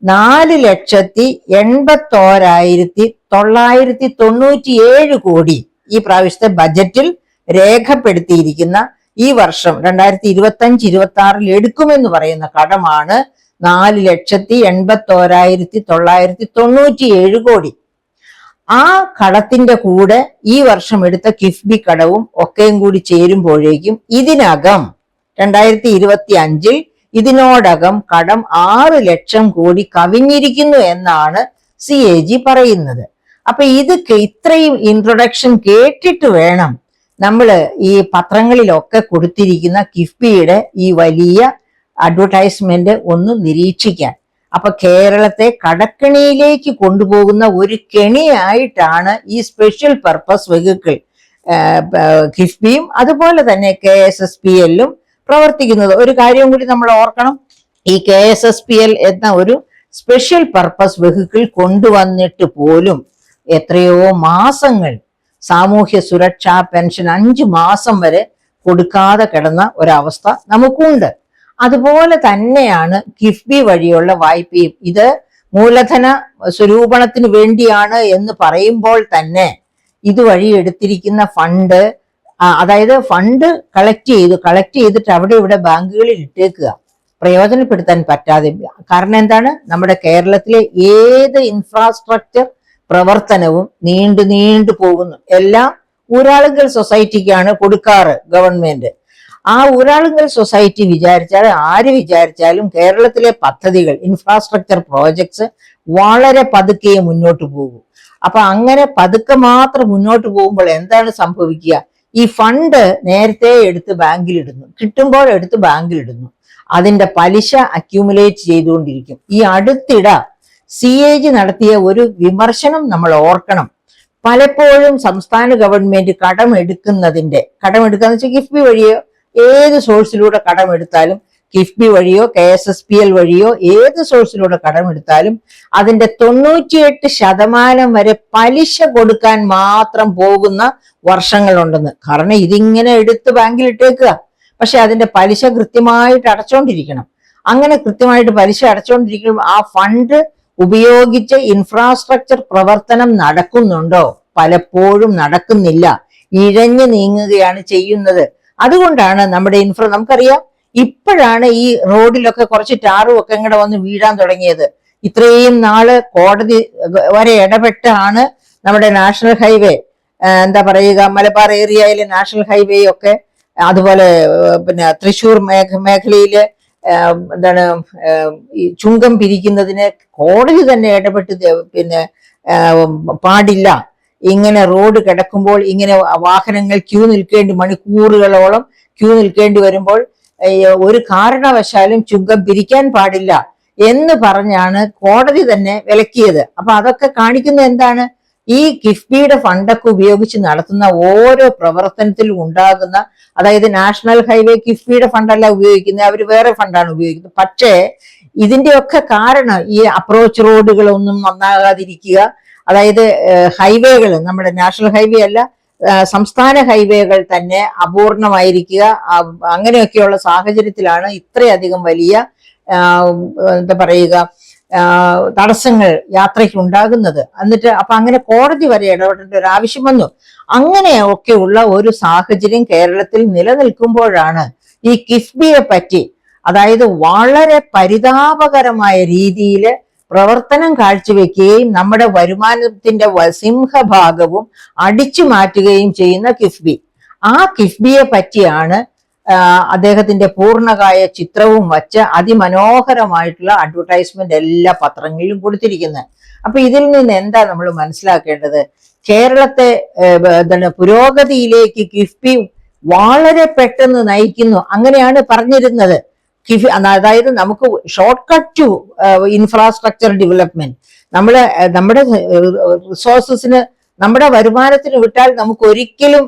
Speaker 1: 4,81,997 കോടി ഈ പ്രാവശ്യത്തെ ബജറ്റിൽ രേഖപ്പെടുത്തിയിരിക്കുന്ന ഈ വർഷം 2025-26 എടുക്കുമെന്ന് പറയുന്ന കടമാണ് 4,81,997 കോടി. ആ കടത്തിന്റെ കൂടെ ഈ വർഷം എടുത്ത കിഫ്ബി കടവും ഒക്കെയും കൂടി ചേരുമ്പോഴേക്കും ഇതിനകം 2025 ഇതിനോടകം കടം 6 ലക്ഷം കോടി കവിഞ്ഞിരിക്കുന്നു എന്നാണ് CAG പറയുന്നത്. അപ്പൊ ഇത്രയും ഇൻട്രൊഡക്ഷൻ കേട്ടിട്ട് വേണം നമ്മള് ഈ പത്രങ്ങളിലൊക്കെ കൊടുത്തിരിക്കുന്ന കിഫ്ബിയുടെ ഈ വലിയ അഡ്വർടൈസ്മെന്റ് ഒന്ന് നിരീക്ഷിക്കാൻ. അപ്പൊ കേരളത്തെ കടക്കണിയിലേക്ക് കൊണ്ടുപോകുന്ന ഒരു കെണിയായിട്ടാണ് ഈ സ്പെഷ്യൽ പർപ്പസ് വെഹിക്കിൾ കിഫ്ബിയും അതുപോലെ തന്നെ KSSPL-ഉം പ്രവർത്തിക്കുന്നത്. ഒരു കാര്യം കൂടി നമ്മൾ ഓർക്കണം, ഈ KSSPL എന്ന ഒരു സ്പെഷ്യൽ പർപ്പസ് വെഹിക്കിൾ കൊണ്ടുവന്നിട്ട് പോലും എത്രയോ മാസങ്ങൾ സാമൂഹ്യ സുരക്ഷാ പെൻഷൻ 5 മാസം വരെ കൊടുക്കാതെ കിടന്ന ഒരവസ്ഥ നമുക്കുണ്ട്. അതുപോലെ തന്നെയാണ് കിഫ്ബി വഴിയുള്ള വായ്പയും. ഇത് മൂലധന സ്വരൂപണത്തിന് വേണ്ടിയാണ് എന്ന് പറയുമ്പോൾ തന്നെ ഇതുവഴി എടുത്തിരിക്കുന്ന ഫണ്ട്, അതായത് ഫണ്ട് കളക്ട് ചെയ്തിട്ട് അവിടെ ഇവിടെ ബാങ്കുകളിൽ ഇട്ടേക്കുക, പ്രയോജനപ്പെടുത്താൻ പറ്റാതെ. കാരണം എന്താണ്? നമ്മുടെ കേരളത്തിലെ ഏത് ഇൻഫ്രാസ്ട്രക്ചർ പ്രവർത്തനവും നീണ്ടു പോകുന്നു. എല്ലാം ഊരാളുങ്കൽ സൊസൈറ്റിക്കാണ് കൊടുക്കാറ് ഗവൺമെന്റ്. ആ ഊരാളുങ്കൽ സൊസൈറ്റി വിചാരിച്ചാൽ ആര് വിചാരിച്ചാലും കേരളത്തിലെ പദ്ധതികൾ, ഇൻഫ്രാസ്ട്രക്ചർ പ്രോജക്ട്സ് വളരെ പതുക്കെ മുന്നോട്ട് പോകും. അപ്പൊ അങ്ങനെ പതുക്കെ മാത്രം മുന്നോട്ട് പോകുമ്പോൾ എന്താണ് സംഭവിക്കുക? ഈ ഫണ്ട് നേരത്തെ എടുത്ത് ബാങ്കിലിടുന്നു, കിട്ടുമ്പോൾ എടുത്ത് ബാങ്കിലിടുന്നു, അതിന്റെ പലിശ അക്യൂമുലേറ്റ് ചെയ്തുകൊണ്ടിരിക്കും. ഈ അടുത്തിട CAG നടത്തിയ ഒരു വിമർശനം നമ്മൾ ഓർക്കണം. പലപ്പോഴും സംസ്ഥാന ഗവൺമെന്റ് കടമെടുക്കാന്ന് വെച്ചാൽ കിഫ്ബി വഴിയോ ഏത് സോഴ്സിലൂടെ കടമെടുത്താലും, കിഫ്ബി വഴിയോ KSSPL വഴിയോ ഏത് സോഴ്സിലൂടെ കടമെടുത്താലും അതിന്റെ 98% വരെ പലിശ കൊടുക്കാൻ മാത്രം പോകുന്ന വർഷങ്ങളുണ്ടെന്ന്. കാരണം ഇതിങ്ങനെ എടുത്ത് ബാങ്കിൽ ഇട്ടേക്കുക, പക്ഷെ അതിന്റെ പലിശ കൃത്യമായിട്ട് അടച്ചോണ്ടിരിക്കണം. അങ്ങനെ കൃത്യമായിട്ട് പലിശ അടച്ചോണ്ടിരിക്കുമ്പോൾ ആ ഫണ്ട് ഉപയോഗിച്ച് ഇൻഫ്രാസ്ട്രക്ചർ പ്രവർത്തനം നടക്കുന്നുണ്ടോ? പലപ്പോഴും നടക്കുന്നില്ല, ഇഴഞ്ഞു നീങ്ങുകയാണ് ചെയ്യുന്നത്. അതുകൊണ്ടാണ് നമ്മുടെ നമുക്കറിയാം, ഇപ്പോഴാണ് ഈ റോഡിലൊക്കെ കുറച്ച് ടാറും ഒക്കെ ഇങ്ങടെ വന്ന് വീഴാൻ തുടങ്ങിയത്. ഇത്രയും നാള് കോടതി വരെ ഇടപെട്ടാണ് നമ്മുടെ നാഷണൽ ഹൈവേ, എന്താ പറയുക, മലബാർ ഏരിയയിലെ നാഷണൽ ഹൈവേ ഒക്കെ, അതുപോലെ പിന്നെ തൃശ്ശൂർ മേഖലയില് എന്താണ് ഈ ചുങ്കം പിരിക്കുന്നതിന് കോടതി തന്നെ ഇടപെട്ട് പിന്നെ പാടില്ല, ഇങ്ങനെ റോഡ് കിടക്കുമ്പോൾ ഇങ്ങനെ വാഹനങ്ങൾ മണിക്കൂറുകളോളം ക്യൂ നിൽക്കേണ്ടി വരുമ്പോൾ ഒരു കാരണവശാലും ചുങ്കം പിരിക്കാൻ പാടില്ല എന്ന് പറഞ്ഞാണ് കോടതി തന്നെ വിലക്കിയത്. അപ്പൊ അതൊക്കെ കാണിക്കുന്നത് എന്താണ്? ഈ കിഫ്ബിയുടെ ഫണ്ടൊക്കെ ഉപയോഗിച്ച് നടത്തുന്ന ഓരോ പ്രവർത്തനത്തിലും ഉണ്ടാകുന്ന, അതായത് നാഷണൽ ഹൈവേ കിഫ്ബിയുടെ ഫണ്ടല്ല ഉപയോഗിക്കുന്നത്, അവർ വേറെ ഫണ്ടാണ് ഉപയോഗിക്കുന്നത്. പക്ഷേ ഇതിന്റെയൊക്കെ കാരണം ഈ അപ്രോച്ച് റോഡുകളൊന്നും നന്നാകാതിരിക്കുക, അതായത് ഹൈവേകൾ, നമ്മുടെ നാഷണൽ ഹൈവേ അല്ല സംസ്ഥാന ഹൈവേകൾ തന്നെ അപൂർണമായിരിക്കുക, അങ്ങനെയൊക്കെയുള്ള സാഹചര്യത്തിലാണ് ഇത്രയധികം വലിയ എന്താ പറയുക തടസ്സങ്ങൾ യാത്രയ്ക്ക് ഉണ്ടാകുന്നത്. എന്നിട്ട് അപ്പൊ അങ്ങനെ കോടതി വരെ ഇടപെടേണ്ട ഒരു ആവശ്യം വന്നു. അങ്ങനെയൊക്കെയുള്ള ഒരു സാഹചര്യം കേരളത്തിൽ നിലനിൽക്കുമ്പോഴാണ് ഈ കിഫ്ബിയെ പറ്റി, അതായത് വളരെ പരിതാപകരമായ രീതിയിൽ പ്രവർത്തനം കാഴ്ചവെക്കുകയും നമ്മുടെ വരുമാനത്തിന്റെ സിംഹഭാഗവും അടിച്ചു മാറ്റുകയും ചെയ്യുന്ന കിഫ്ബി. ആ കിഫ്ബിയെ പറ്റിയാണ് അദ്ദേഹത്തിന്റെ പൂർണ്ണകായ ചിത്രവും വച്ച് അതിമനോഹരമായിട്ടുള്ള അഡ്വർടൈസ്മെന്റ് എല്ലാ പത്രങ്ങളിലും കൊടുത്തിരിക്കുന്നത്. അപ്പൊ ഇതിൽ നിന്ന് എന്താ നമ്മൾ മനസ്സിലാക്കേണ്ടത്? കേരളത്തെ എന്താണ് പുരോഗതിയിലേക്ക് കിഫ്ബി വളരെ പെട്ടെന്ന് നയിക്കുന്നു, അങ്ങനെയാണ് പറഞ്ഞിരുന്നത്. അതായത് നമുക്ക് short cut to infrastructure development. നമ്മുടെ റിസോഴ്സസിന്, നമ്മുടെ വരുമാനത്തിന് വിട്ടാൽ നമുക്ക് ഒരിക്കലും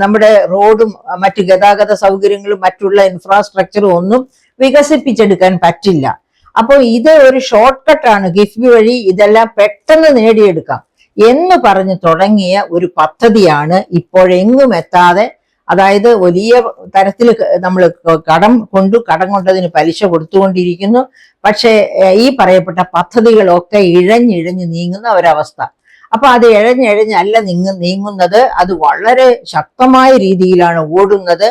Speaker 1: നമ്മുടെ റോഡും മറ്റു ഗതാഗത സൗകര്യങ്ങളും മറ്റുള്ള ഇൻഫ്രാസ്ട്രക്ചറും ഒന്നും വികസിപ്പിച്ചെടുക്കാൻ പറ്റില്ല. അപ്പോൾ ഇത് ഒരു ഷോർട്ട് കട്ടാണ്, കിഫ്ബി വഴി ഇതെല്ലാം പെട്ടെന്ന് നേടിയെടുക്കാം എന്ന് പറഞ്ഞ് തുടങ്ങിയ ഒരു പദ്ധതിയാണ് ഇപ്പോഴെങ്ങും എത്താതെ, അതായത് വലിയ തരത്തിൽ നമ്മൾ കടം കൊണ്ടതിന് പലിശ കൊടുത്തുകൊണ്ടിരിക്കുന്നു. പക്ഷേ ഈ പറയപ്പെട്ട പദ്ധതികളൊക്കെ ഇഴഞ്ഞിഴഞ്ഞ് നീങ്ങുന്ന ഒരവസ്ഥ. അപ്പൊ അത് ഇഴഞ്ഞിഴഞ്ഞല്ല നീങ്ങുന്നത്, അത് വളരെ ശക്തമായ രീതിയിലാണ് ഓടുന്നത്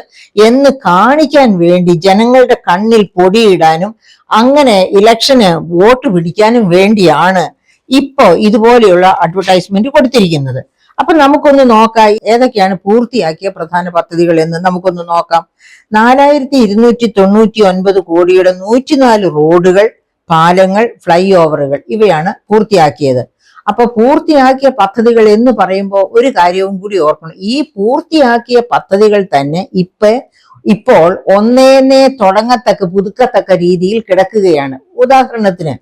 Speaker 1: എന്ന് കാണിക്കാൻ വേണ്ടി ജനങ്ങളുടെ കണ്ണിൽ പൊടിയിടാനും അങ്ങനെ ഇലക്ഷന് വോട്ട് പിടിക്കാനും വേണ്ടിയാണ് ഇപ്പോ ഇതുപോലെയുള്ള അഡ്വർടൈസ്മെന്റ് കൊടുത്തിരിക്കുന്നത്. അപ്പൊ നമുക്കൊന്ന് നോക്കാം ഏതൊക്കെയാണ് പൂർത്തിയാക്കിയ പ്രധാന പദ്ധതികൾ എന്ന് നമുക്കൊന്ന് നോക്കാം. 4299 കോടിയുടെ 104 റോഡുകൾ, പാലങ്ങൾ, ഫ്ലൈ ഓവറുകൾ ഇവയാണ് പൂർത്തിയാക്കിയത്. അപ്പൊ പൂർത്തിയാക്കിയ പദ്ധതികൾ എന്ന് പറയുമ്പോൾ ഒരു കാര്യവും കൂടി ഓർക്കണം. ഈ പൂർത്തിയാക്കിയ പദ്ധതികൾ തന്നെ ഇപ്പോൾ ഒന്നേന്നെ പുതുക്കത്തക്ക രീതിയിൽ കിടക്കുകയാണ്. ഉദാഹരണത്തിന്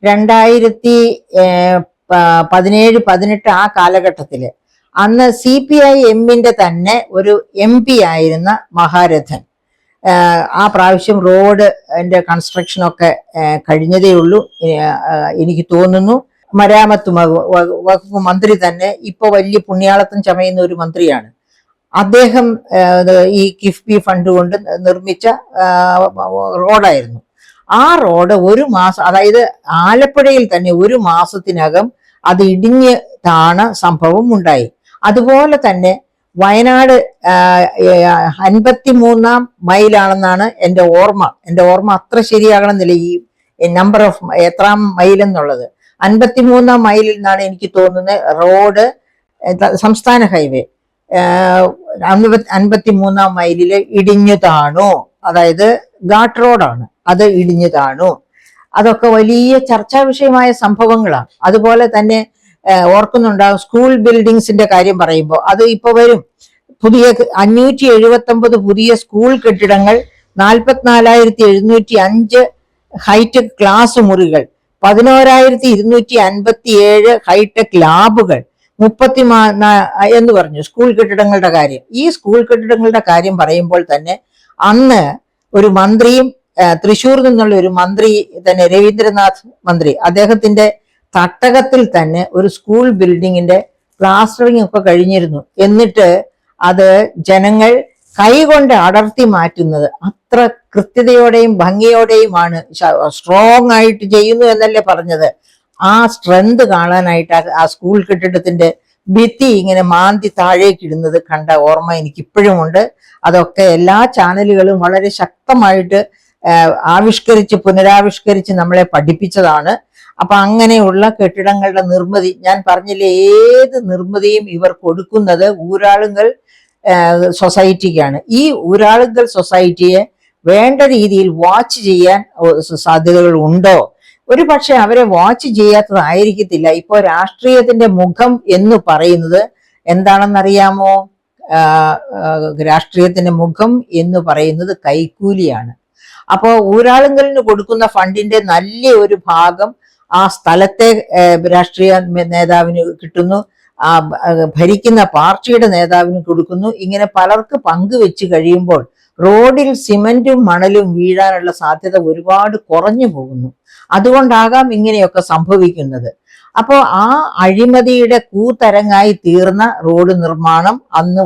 Speaker 1: 2017-18 ആ കാലഘട്ടത്തില് അന്ന് CPI-Mന്റെ തന്നെ ഒരു MP ആയിരുന്ന മഹാരഥൻ, ആ പ്രാവശ്യം റോഡിന്റെ കൺസ്ട്രക്ഷനൊക്കെ കഴിഞ്ഞതേ ഉള്ളൂ എനിക്ക് തോന്നുന്നു. മരാമത്ത് വകുപ്പ് മന്ത്രി തന്നെ ഇപ്പൊ വലിയ പുണ്യാളത്തം ചമയുന്ന ഒരു മന്ത്രിയാണ് അദ്ദേഹം. ഈ കിഫ്ബി ഫണ്ട് കൊണ്ട് നിർമ്മിച്ച റോഡായിരുന്നു. ആ റോഡ് ഒരു മാസം, അതായത് ആലപ്പുഴയിൽ തന്നെ ഒരു മാസത്തിനകം അത് ഇടിഞ്ഞ് താണ സംഭവം ഉണ്ടായി. അതുപോലെ തന്നെ വയനാട് 53-ാം മൈലാണെന്നാണ് എൻ്റെ ഓർമ്മ അത്ര ശരിയാകണമെന്നില്ല ഈ നമ്പർ ഓഫ് എത്രാം മൈൽ എന്നുള്ളത്. 53-ാം മൈലിൽ നിന്നാണ് എനിക്ക് തോന്നുന്നത് റോഡ്, സംസ്ഥാന ഹൈവേ 53-ാം മൈലില് ഇടിഞ്ഞു താണു. അതായത് ഘാട്ട് റോഡാണ്, അത് ഇടിഞ്ഞു താണു. അതൊക്കെ വലിയ ചർച്ചാ വിഷയമായ സംഭവങ്ങളാണ്. അതുപോലെ തന്നെ ഓർക്കുന്നുണ്ടാവും സ്കൂൾ ബിൽഡിങ്സിന്റെ കാര്യം പറയുമ്പോൾ അത് ഇപ്പൊ വരും. പുതിയ 579 പുതിയ സ്കൂൾ കെട്ടിടങ്ങൾ, 44,705 ഹൈടെക് ക്ലാസ് മുറികൾ, 11,257 ഹൈടെക് ലാബുകൾ, 34 എന്ന് പറഞ്ഞു സ്കൂൾ കെട്ടിടങ്ങളുടെ കാര്യം. ഈ സ്കൂൾ കെട്ടിടങ്ങളുടെ കാര്യം പറയുമ്പോൾ തന്നെ അന്ന് ഒരു മന്ത്രിയും തൃശ്ശൂരിൽ നിന്നുള്ള ഒരു മന്ത്രി തന്നെ, രവീന്ദ്രനാഥ് മന്ത്രി, അദ്ദേഹത്തിന്റെ തട്ടകത്തിൽ തന്നെ ഒരു സ്കൂൾ ബിൽഡിങ്ങിന്റെ പ്ലാസ്റ്ററിംഗ് ഒക്കെ കഴിഞ്ഞിരുന്നു. എന്നിട്ട് അത് ജനങ്ങൾ കൈകൊണ്ട് അടർത്തി മാറ്റുന്നത് അത്ര കൃത്യതയോടെയും ഭംഗിയോടെയുമാണ്, സ്ട്രോങ് ആയിട്ട് ചെയ്യുന്നു എന്നല്ലേ പറഞ്ഞത്. ആ സ്ട്രെങ്ത് കാണാനായിട്ട് ആ സ്കൂൾ കെട്ടിടത്തിന്റെ ഭിത്തി ഇങ്ങനെ മാന്തി താഴേക്ക് ഇടുന്നത് കണ്ട ഓർമ്മ എനിക്കിപ്പോഴും ഉണ്ട്. അതൊക്കെ എല്ലാ ചാനലുകളും വളരെ ശക്തമായിട്ട് പുനരാവിഷ്കരിച്ച് നമ്മളെ പഠിപ്പിച്ചതാണ്. അപ്പൊ അങ്ങനെയുള്ള കെട്ടിടങ്ങളുടെ നിർമ്മിതി, ഞാൻ പറഞ്ഞില്ലേ, ഏത് നിർമ്മിതിയും ഇവർ കൊടുക്കുന്നത് ഊരാളുങ്കൽ സൊസൈറ്റിക്കാണ്. ഈ ഊരാളുങ്കൽ സൊസൈറ്റിയെ വേണ്ട രീതിയിൽ വാച്ച് ചെയ്യാൻ സാധ്യതകൾ ഉണ്ടോ? ഒരു പക്ഷെ അവരെ വാച്ച് ചെയ്യാത്തതായിരിക്കത്തില്ല. ഇപ്പോ രാഷ്ട്രീയത്തിന്റെ മുഖം എന്ന് പറയുന്നത് എന്താണെന്നറിയാമോ? രാഷ്ട്രീയത്തിന്റെ മുഖം എന്ന് പറയുന്നത് കൈക്കൂലിയാണ്. അപ്പോ ഊരാളുങ്കലിന് കൊടുക്കുന്ന ഫണ്ടിന്റെ നല്ല ഒരു ഭാഗം ആ സ്ഥലത്തെ രാഷ്ട്രീയ നേതാവിന് കിട്ടുന്നു, ആ ഭരിക്കുന്ന പാർട്ടിയുടെ നേതാവിന് കൊടുക്കുന്നു. ഇങ്ങനെ പലർക്ക് പങ്കുവെച്ച് കഴിയുമ്പോൾ റോഡിൽ സിമന്റും മണലും വീഴാനുള്ള സാധ്യത ഒരുപാട് കുറഞ്ഞു പോകുന്നു. അതുകൊണ്ടാകാം ഇങ്ങനെയൊക്കെ സംഭവിക്കുന്നത്. അപ്പോൾ ആ അഴിമതിയുടെ കൂത്തരങ്ങായി തീർന്ന റോഡ് നിർമ്മാണം അന്ന്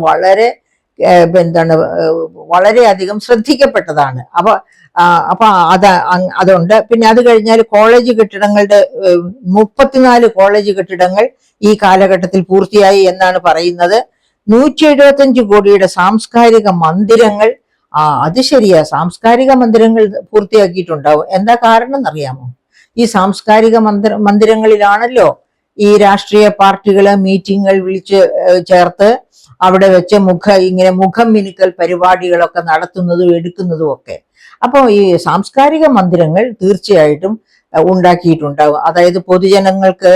Speaker 1: വളരെയധികം ശ്രദ്ധിക്കപ്പെട്ടതാണ്. അപ്പൊ അതുണ്ട്. പിന്നെ അത് കഴിഞ്ഞാൽ കോളേജ് കെട്ടിടങ്ങളുടെ 34 കോളേജ് കെട്ടിടങ്ങൾ ഈ കാലഘട്ടത്തിൽ പൂർത്തിയായി എന്നാണ് പറയുന്നത്. 175 കോടിയുടെ സാംസ്കാരിക മന്ദിരങ്ങൾ, അത് ശരിയാ, സാംസ്കാരിക മന്ദിരങ്ങൾ പൂർത്തിയാക്കിയിട്ടുണ്ടാവും. എന്താ കാരണം എന്നറിയാമോ? ഈ സാംസ്കാരിക മന്ദിരങ്ങളിലാണല്ലോ ഈ രാഷ്ട്രീയ പാർട്ടികള് മീറ്റിങ്ങുകൾ വിളിച്ച് ചേർത്ത് അവിടെ വെച്ച് മുഖം മിനുക്കൽ പരിപാടികളൊക്കെ നടത്തുന്നതും എടുക്കുന്നതും ഒക്കെ. അപ്പോൾ ഈ സാംസ്കാരിക മന്ദിരങ്ങൾ തീർച്ചയായിട്ടും ഉണ്ടാക്കിയിട്ടുണ്ടാവും. അതായത് പൊതുജനങ്ങൾക്ക്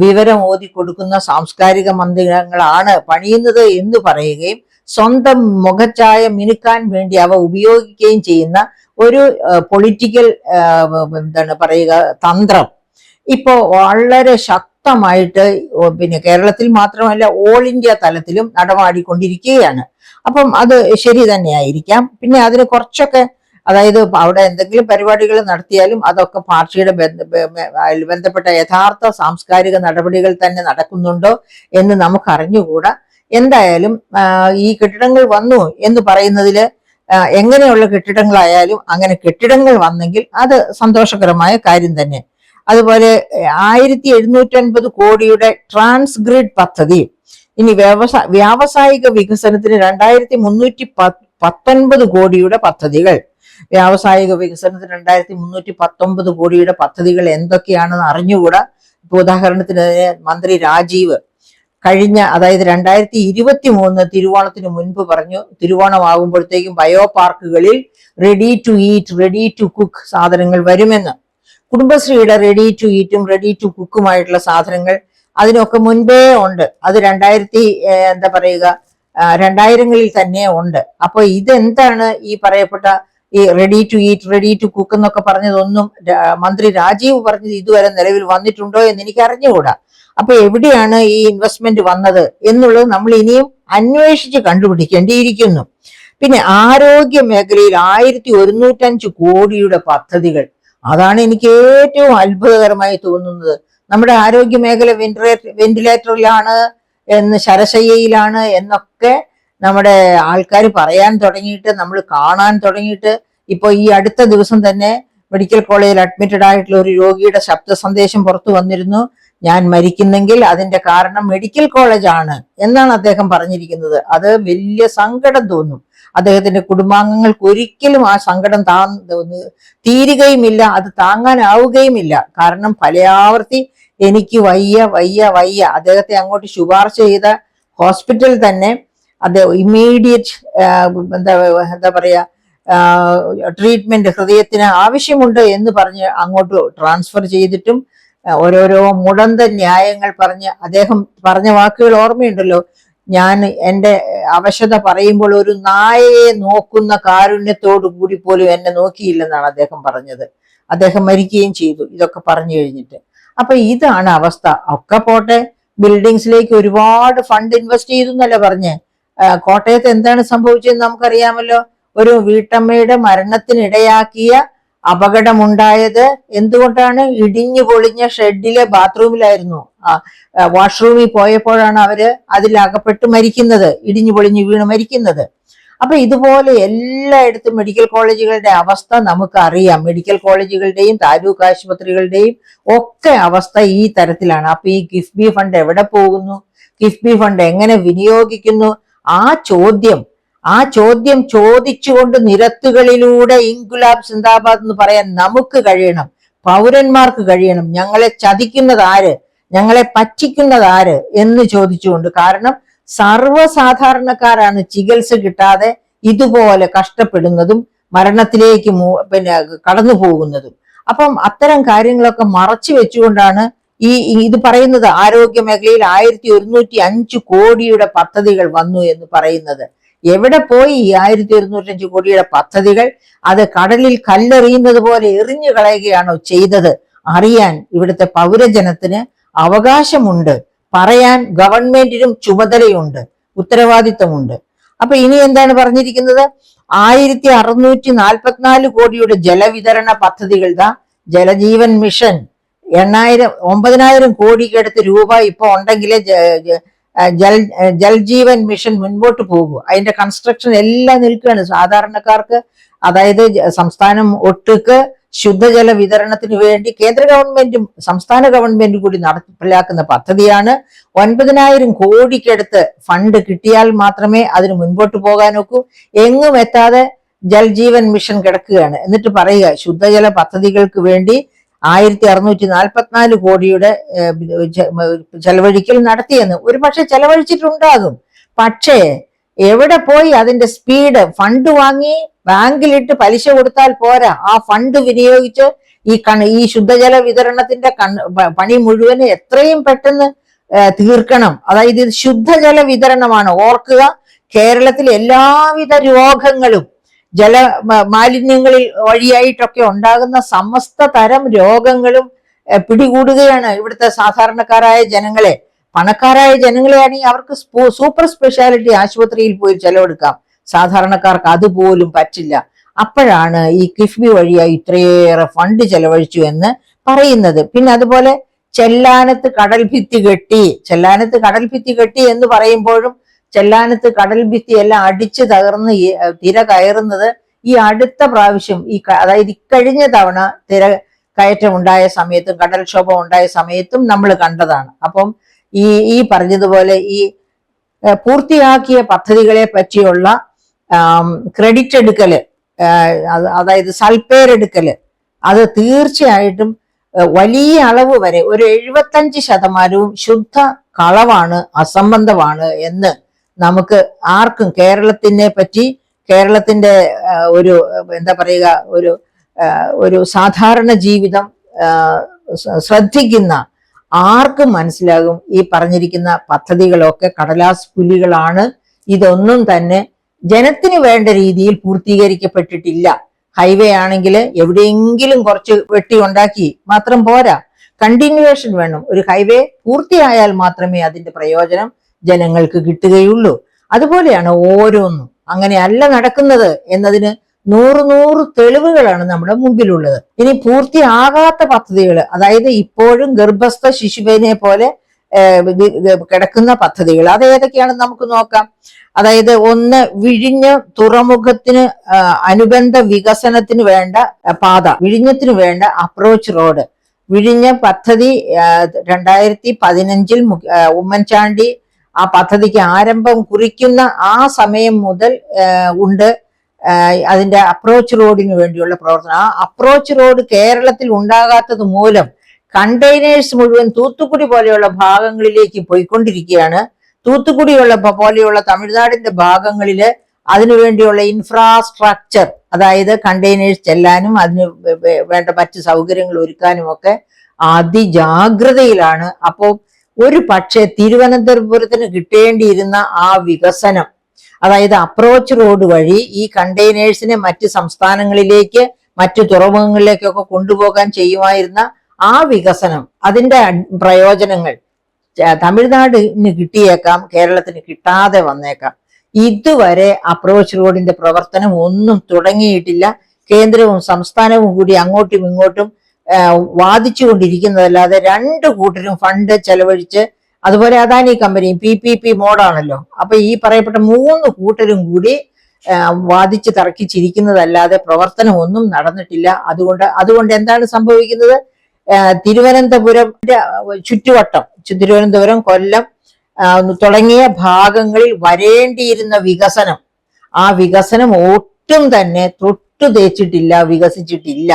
Speaker 1: വിവരം ഓതി കൊടുക്കുന്ന സാംസ്കാരിക മന്ദിരങ്ങളാണ് പണിയുന്നത് എന്ന് പറയുകയും സ്വന്തം മുഖച്ഛായ മിനുക്കാൻ വേണ്ടി അവ ഉപയോഗിക്കുകയും ചെയ്യുന്ന ഒരു പൊളിറ്റിക്കൽ എന്താണ് പറയുക തന്ത്രം ഇപ്പോ വളരെ ശക്തമായിട്ട് പിന്നെ കേരളത്തിൽ മാത്രമല്ല ഓൾ ഇന്ത്യ തലത്തിലും നടമാടിക്കൊണ്ടിരിക്കുകയാണ്. അപ്പം അത് ശരി തന്നെയായിരിക്കാം. പിന്നെ അതിന് കുറച്ചൊക്കെ അതായത് അവിടെ എന്തെങ്കിലും പരിപാടികൾ നടത്തിയാലും അതൊക്കെ പാർട്ടിയുടെ ബന്ധപ്പെട്ട യഥാർത്ഥ സാംസ്കാരിക നടപടികൾ തന്നെ നടക്കുന്നുണ്ടോ എന്ന് നമുക്ക് അറിഞ്ഞുകൂടാ. എന്തായാലും ഈ കെട്ടിടങ്ങൾ വന്നു എന്ന് പറയുന്നതില് എങ്ങനെയുള്ള കെട്ടിടങ്ങളായാലും അങ്ങനെ കെട്ടിടങ്ങൾ വന്നെങ്കിൽ അത് സന്തോഷകരമായ കാര്യം തന്നെ. അതുപോലെ 1750 കോടിയുടെ ട്രാൻസ്ഗ്രിഡ് പദ്ധതി, ഇനി വ്യാവസായിക വികസനത്തിന് 2319 കോടിയുടെ പദ്ധതികൾ, വ്യാവസായിക വികസനത്തിന് 2319 കോടിയുടെ പദ്ധതികൾ എന്തൊക്കെയാണെന്ന് അറിഞ്ഞുകൂടാ. ഇപ്പൊ ഉദാഹരണത്തിന് മന്ത്രി രാജീവ് കഴിഞ്ഞ അതായത് 2023 തിരുവോണത്തിന് മുൻപ് പറഞ്ഞു തിരുവോണമാകുമ്പോഴത്തേക്കും ബയോ പാർക്കുകളിൽ ready to eat ready to cook സാധനങ്ങൾ വരുമെന്ന്. കുടുംബശ്രീയുടെ റെഡി ടു ഈറ്റും റെഡി ടു കുക്കുമായിട്ടുള്ള സാധനങ്ങൾ അതിനൊക്കെ മുൻപേ ഉണ്ട്. അത് 2000ങ്ങളിൽ തന്നെ ഉണ്ട്. അപ്പൊ ഇതെന്താണ് ഈ പറയപ്പെട്ട ഈ ready to eat ready to cook എന്നൊക്കെ പറഞ്ഞതൊന്നും മന്ത്രി രാജീവ് പറഞ്ഞത് ഇതുവരെ നിലവിൽ വന്നിട്ടുണ്ടോ എന്ന് എനിക്ക് അറിഞ്ഞുകൂടാ. അപ്പൊ എവിടെയാണ് ഈ ഇൻവെസ്റ്റ്മെന്റ് വന്നത് എന്നുള്ളത് നമ്മൾ ഇനിയും അന്വേഷിച്ച് കണ്ടുപിടിക്കേണ്ടിയിരിക്കുന്നു. പിന്നെ ആരോഗ്യ മേഖലയിൽ 1105 കോടിയുടെ പദ്ധതികൾ, അതാണ് എനിക്ക് ഏറ്റവും അത്ഭുതകരമായി തോന്നുന്നത്. നമ്മുടെ ആരോഗ്യ മേഖല വെന്റിലേറ്ററിലാണ് എന്ന്, ശരശയ്യയിലാണ് എന്നൊക്കെ നമ്മുടെ ആൾക്കാർ പറയാൻ തുടങ്ങിയിട്ട്, നമ്മൾ കാണാൻ തുടങ്ങിയിട്ട്. ഇപ്പൊ ഈ അടുത്ത ദിവസം തന്നെ മെഡിക്കൽ കോളേജിൽ അഡ്മിറ്റഡ് ആയിട്ടുള്ള ഒരു രോഗിയുടെ ശബ്ദ സന്ദേശം പുറത്തു വന്നിരുന്നു. ഞാൻ മരിക്കുന്നെങ്കിൽ അതിന്റെ കാരണം മെഡിക്കൽ കോളേജാണ് എന്നാണ് അദ്ദേഹം പറഞ്ഞിരിക്കുന്നത്. അത് വലിയ സങ്കടം തോന്നും. അദ്ദേഹത്തിന്റെ കുടുംബാംഗങ്ങൾക്ക് ഒരിക്കലും ആ സങ്കടം തീരുകയുമില്ല, അത് താങ്ങാനാവുകയുമില്ല. കാരണം പലയാവർത്തി എനിക്ക് വയ്യ വയ്യ വയ്യ, അദ്ദേഹത്തെ അങ്ങോട്ട് ശുപാർശ ചെയ്ത ഹോസ്പിറ്റൽ തന്നെ അദ്ദേഹം ഇമ്മീഡിയറ്റ് എന്താ പറയാ ട്രീറ്റ്മെന്റ് ഹൃദയത്തിന് ആവശ്യമുണ്ട് എന്ന് പറഞ്ഞ് അങ്ങോട്ട് ട്രാൻസ്ഫർ ചെയ്തിട്ടും ഓരോരോ മുടന്ത ന്യായങ്ങൾ പറഞ്ഞ് അദ്ദേഹം പറഞ്ഞ വാക്കുകൾ ഓർമ്മയുണ്ടല്ലോ, ഞാൻ എൻ്റെ അവശത പറയുമ്പോൾ ഒരു നായയെ നോക്കുന്ന കാരുണ്യത്തോടു കൂടി പോലും എന്നെ നോക്കിയില്ലെന്നാണ് അദ്ദേഹം പറഞ്ഞത്. അദ്ദേഹം മരിക്കുകയും ചെയ്തു ഇതൊക്കെ പറഞ്ഞു കഴിഞ്ഞിട്ട്. അപ്പൊ ഇതാണ് അവസ്ഥ. ഒക്കെ പോട്ടെ, ബിൽഡിങ്സിലേക്ക് ഒരുപാട് ഫണ്ട് ഇൻവെസ്റ്റ് ചെയ്തു എന്നല്ല പറഞ്ഞ്. കോട്ടയത്ത് എന്താണ് സംഭവിച്ചതെന്ന് നമുക്കറിയാമല്ലോ. ഒരു വീട്ടമ്മയുടെ മരണത്തിനിടയാക്കിയ അപകടമുണ്ടായത് എന്തുകൊണ്ടാണ്? ഇടിഞ്ഞു പൊളിഞ്ഞ ഷെഡിലെ ബാത്റൂമിലായിരുന്നു. വാഷ്റൂമിൽ പോയപ്പോഴാണ് അവര് അതിലകപ്പെട്ട് മരിക്കുന്നത്, ഇടിഞ്ഞു പൊളിഞ്ഞു വീണ് മരിക്കുന്നത്. അപ്പൊ ഇതുപോലെ എല്ലായിടത്തും മെഡിക്കൽ കോളേജുകളുടെ അവസ്ഥ നമുക്ക് അറിയാം. മെഡിക്കൽ കോളേജുകളുടെയും താലൂക്ക് ആശുപത്രികളുടെയും ഒക്കെ അവസ്ഥ ഈ തരത്തിലാണ്. അപ്പൊ ഈ കിഫ്ബി ഫണ്ട് എവിടെ പോകുന്നു, കിഫ്ബി ഫണ്ട് എങ്ങനെ വിനിയോഗിക്കുന്നു, ആ ചോദ്യം ചോദിച്ചുകൊണ്ട് നിരത്തുകളിലൂടെ ഇൻകുലാബ് സിന്ദാബാദ് എന്ന് പറയാൻ നമുക്ക് കഴിയണം, പൗരന്മാർക്ക് കഴിയണം. ഞങ്ങളെ ചതിക്കുന്നത് ആര്, ഞങ്ങളെ പറ്റിക്കുന്നത് ആര് എന്ന് ചോദിച്ചുകൊണ്ട്. കാരണം സർവ്വസാധാരണക്കാരാണ് ചികിത്സ കിട്ടാതെ ഇതുപോലെ കഷ്ടപ്പെടുന്നതും മരണത്തിലേക്ക് കടന്നു പോകുന്നതും. അപ്പം അത്തരം കാര്യങ്ങളൊക്കെ മറച്ചു വെച്ചുകൊണ്ടാണ് ഇത് പറയുന്നത്. ആരോഗ്യ മേഖലയിൽ 1105 കോടിയുടെ പദ്ധതികൾ വന്നു എന്ന് പറയുന്നത്. എവിടെ പോയി ഈ 1105 കോടിയുടെ പദ്ധതികൾ? അത് കടലിൽ കല്ലെറിയുന്നത് പോലെ എറിഞ്ഞു കളയുകയാണോ ചെയ്തത്? അറിയാൻ ഇവിടുത്തെ പൗരജനത്തിന് അവകാശമുണ്ട്, പറയാൻ ഗവൺമെന്റിനും ചുമതലയുണ്ട്, ഉത്തരവാദിത്തമുണ്ട്. അപ്പൊ ഇനി എന്താണ് പറഞ്ഞിരിക്കുന്നത്? 1644 കോടിയുടെ ജലവിതരണ പദ്ധതികൾ. ജലജീവൻ മിഷൻ 9000 കോടിക്കടുത്ത് രൂപ ഇപ്പൊ ഉണ്ടെങ്കിലേ ജൽജീവൻ മിഷൻ മുൻപോട്ട് പോകൂ. അതിന്റെ കൺസ്ട്രക്ഷൻ എല്ലാം നിൽക്കുകയാണ്. സാധാരണക്കാർക്ക്, അതായത് സംസ്ഥാനം ഒട്ടുക്ക് ശുദ്ധജല വിതരണത്തിന് വേണ്ടി കേന്ദ്ര ഗവൺമെന്റും സംസ്ഥാന ഗവൺമെന്റും കൂടി നടപ്പിലാക്കുന്ന പദ്ധതിയാണ്. 9000 കോടിക്കടുത്ത് ഫണ്ട് കിട്ടിയാൽ മാത്രമേ അതിന് മുൻപോട്ട് പോകാനൊക്കൂ. എങ്ങും എത്താതെ ജൽജീവൻ മിഷൻ കിടക്കുകയാണ്. എന്നിട്ട് പറയുക ശുദ്ധജല പദ്ധതികൾക്ക് വേണ്ടി 1644 കോടിയുടെ ചെലവഴിക്കൽ നടത്തിയെന്ന്. ഒരു പക്ഷെ ചെലവഴിച്ചിട്ടുണ്ടാകും, പക്ഷേ എവിടെ പോയി അതിന്റെ സ്പീഡ്? ഫണ്ട് വാങ്ങി ബാങ്കിലിട്ട് പലിശ കൊടുത്താൽ പോരാ, ആ ഫണ്ട് വിനിയോഗിച്ച് ഈ ശുദ്ധജല വിതരണത്തിന്റെ പണി മുഴുവൻ എത്രയും പെട്ടെന്ന് തീർക്കണം. അതായത് ഇത് ശുദ്ധജല വിതരണമാണ്. ഓർക്കുക, കേരളത്തിൽ എല്ലാവിധ രോഗങ്ങളും മാലിന്യങ്ങളിൽ വഴിയായിട്ടൊക്കെ ഉണ്ടാകുന്ന സമസ്ത തരം രോഗങ്ങളും പിടികൂടുകയാണ് ഇവിടുത്തെ സാധാരണക്കാരായ ജനങ്ങളെ. പണക്കാരായ ജനങ്ങളെയാണെങ്കിൽ അവർക്ക് സൂപ്പർ സ്പെഷ്യാലിറ്റി ആശുപത്രിയിൽ പോയി ചെലവെടുക്കാം, സാധാരണക്കാർക്ക് അതുപോലും പറ്റില്ല. അപ്പോഴാണ് ഈ കിഫ്ബി വഴിയായി ഇത്രയേറെ ഫണ്ട് ചെലവഴിച്ചു എന്ന് പറയുന്നത്. പിന്നെ അതുപോലെ ചെല്ലാനത്ത് കടൽ ഭിത്തി കെട്ടി എന്ന് പറയുമ്പോഴും ചെല്ലാനത്ത് കടൽ ഭിത്തി എല്ലാം അടിച്ചു തകർന്ന് തിര കയറുന്നത് ഈ അടുത്ത പ്രാവശ്യം അതായത് ഇക്കഴിഞ്ഞ തവണ തിര കയറ്റം ഉണ്ടായ സമയത്തും കടൽക്ഷോഭം ഉണ്ടായ സമയത്തും നമ്മൾ കണ്ടതാണ്. അപ്പം ഈ പറഞ്ഞതുപോലെ ഈ പൂർത്തിയാക്കിയ പദ്ധതികളെ പറ്റിയുള്ള ക്രെഡിറ്റ് എടുക്കല്, അതായത് സൽപ്പേരെടുക്കല്, അത് തീർച്ചയായിട്ടും വലിയ അളവ് വരെ ഒരു 75% ശുദ്ധ കളവാണ്, അസംബന്ധമാണ് എന്ന് നമുക്ക് ആർക്കും കേരളത്തിന്റെ ഒരു എന്താ പറയുക ഒരു സാധാരണ ജീവിതം ശ്രദ്ധിക്കുന്ന ആർക്കും മനസ്സിലാകും ഈ പറഞ്ഞിരിക്കുന്ന പദ്ധതികളൊക്കെ കടലാസ് പുലികളാണ്. ഇതൊന്നും തന്നെ ജനത്തിന് വേണ്ട രീതിയിൽ പൂർത്തീകരിക്കപ്പെട്ടിട്ടില്ല. ഹൈവേ ആണെങ്കിൽ എവിടെയെങ്കിലും കുറച്ച് വെട്ടി ഉണ്ടാക്കി മാത്രം പോരാ, കണ്ടിന്യൂവേഷൻ വേണം. ഒരു ഹൈവേ പൂർത്തിയായാൽ മാത്രമേ അതിന്റെ പ്രയോജനം ജനങ്ങൾക്ക് കിട്ടുകയുള്ളൂ. അതുപോലെയാണ് ഓരോന്നും. അങ്ങനെയല്ല നടക്കുന്നത് എന്നതിന് 100 തെളിവുകളാണ് നമ്മുടെ മുമ്പിലുള്ളത്. ഇനി പൂർത്തിയാകാത്ത പദ്ധതികൾ, അതായത് ഇപ്പോഴും ഗർഭസ്ഥ ശിശുവിനെ പോലെ കിടക്കുന്ന പദ്ധതികൾ, അത് ഏതൊക്കെയാണെന്ന് നമുക്ക് നോക്കാം. അതായത് ഒന്ന്, വിഴിഞ്ഞ തുറമുഖത്തിന് അനുബന്ധ വികസനത്തിന് വേണ്ട പാത, വിഴിഞ്ഞത്തിന് വേണ്ട അപ്രോച്ച് റോഡ്. വിഴിഞ്ഞ പദ്ധതി 2015 ഉമ്മൻചാണ്ടി ആ പദ്ധതിക്ക് ആരംഭം കുറിക്കുന്ന ആ സമയം മുതൽ ഉണ്ട് അതിന്റെ അപ്രോച്ച് റോഡിന് വേണ്ടിയുള്ള പ്രവർത്തനം. ആ അപ്രോച്ച് റോഡ് കേരളത്തിൽ ഉണ്ടാകാത്തത് മൂലം കണ്ടെയ്നേഴ്സ് മുഴുവൻ തൂത്തുക്കുടി പോലെയുള്ള ഭാഗങ്ങളിലേക്ക് പോയിക്കൊണ്ടിരിക്കുകയാണ്. തൂത്തുക്കുടിയുള്ള പോലെയുള്ള തമിഴ്നാടിന്റെ ഭാഗങ്ങളില് അതിനുവേണ്ടിയുള്ള ഇൻഫ്രാസ്ട്രക്ചർ, അതായത് കണ്ടെയ്നേഴ്സ് ചെല്ലാനും അതിന് വേണ്ട മറ്റ് സൗകര്യങ്ങൾ ഒരുക്കാനും ഒക്കെ അതിജാഗ്രതയിലാണ്. അപ്പോൾ ഒരു പക്ഷേ തിരുവനന്തപുരത്തിന് കിട്ടേണ്ടിയിരുന്ന ആ വികസനം, അതായത് അപ്രോച്ച് റോഡ് വഴി ഈ കണ്ടെയ്നേഴ്സിനെ മറ്റ് സംസ്ഥാനങ്ങളിലേക്ക് മറ്റു തുറമുഖങ്ങളിലേക്കൊക്കെ കൊണ്ടുപോകാൻ ചെയ്യുമായിരുന്ന ആ വികസനം, അതിന്റെ പ്രയോജനങ്ങൾ തമിഴ്നാടിന് കിട്ടിയേക്കാം, കേരളത്തിന് കിട്ടാതെ വന്നേക്കാം. ഇതുവരെ അപ്രോച്ച് റോഡിന്റെ പ്രവർത്തനം ഒന്നും തുടങ്ങിയിട്ടില്ല. കേന്ദ്രവും സംസ്ഥാനവും കൂടി അങ്ങോട്ടും ഇങ്ങോട്ടും വാദിച്ചു കൊണ്ടിരിക്കുന്നതല്ലാതെ രണ്ടു കൂട്ടരും ഫണ്ട് ചെലവഴിച്ച്, അതുപോലെ അദാനി കമ്പനിയും PPP മോഡാണല്ലോ, അപ്പൊ ഈ പറയപ്പെട്ട 3 കൂട്ടരും കൂടി വാദിച്ച് തർക്കിച്ചിരിക്കുന്നതല്ലാതെ പ്രവർത്തനം ഒന്നും നടന്നിട്ടില്ല. അതുകൊണ്ട് എന്താണ് സംഭവിക്കുന്നത്? തിരുവനന്തപുരം ചുറ്റുവട്ടം, തിരുവനന്തപുരം, കൊല്ലം തുടങ്ങിയ ഭാഗങ്ങളിൽ വരേണ്ടിയിരുന്ന വികസനം, ആ വികസനം ഒട്ടും തന്നെ തൊട്ടു തേച്ചിട്ടില്ല, വികസിച്ചിട്ടില്ല.